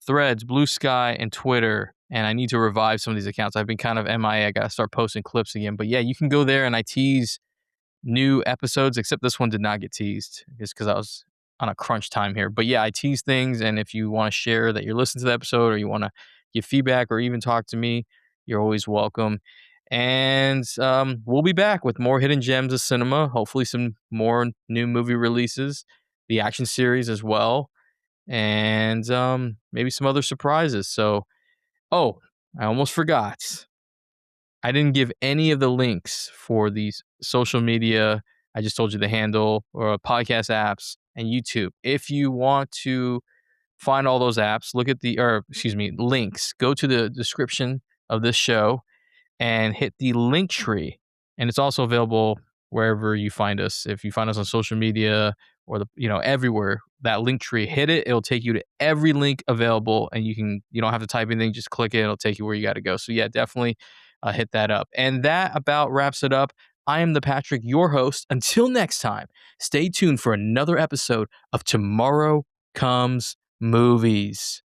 Threads, Blue Sky, and Twitter. And I need to revive some of these accounts. I've been kind of MIA. I got to start posting clips again. But yeah, you can go there, and I tease new episodes, except this one did not get teased just because I was on a crunch time here. But yeah, I tease things. And if you want to share that you're listening to the episode, or you want to give feedback or even talk to me, you're always welcome. And we'll be back with more hidden gems of cinema, hopefully some more new movie releases, the action series as well, and maybe some other surprises. So, I almost forgot. I didn't give any of the links for these social media. I just told you the handle, or podcast apps and YouTube. If you want to find all those apps, links, go to the description of this show and hit the link tree. And it's also available wherever you find us. If you find us on social media, or everywhere, that link tree, hit it. It'll take you to every link available, and you don't have to type anything, just click it. It'll take you where you got to go. So yeah, definitely hit that up. And that about wraps it up. I am the Patrick, your host. Until next time, stay tuned for another episode of Tomorrow Comes Movies.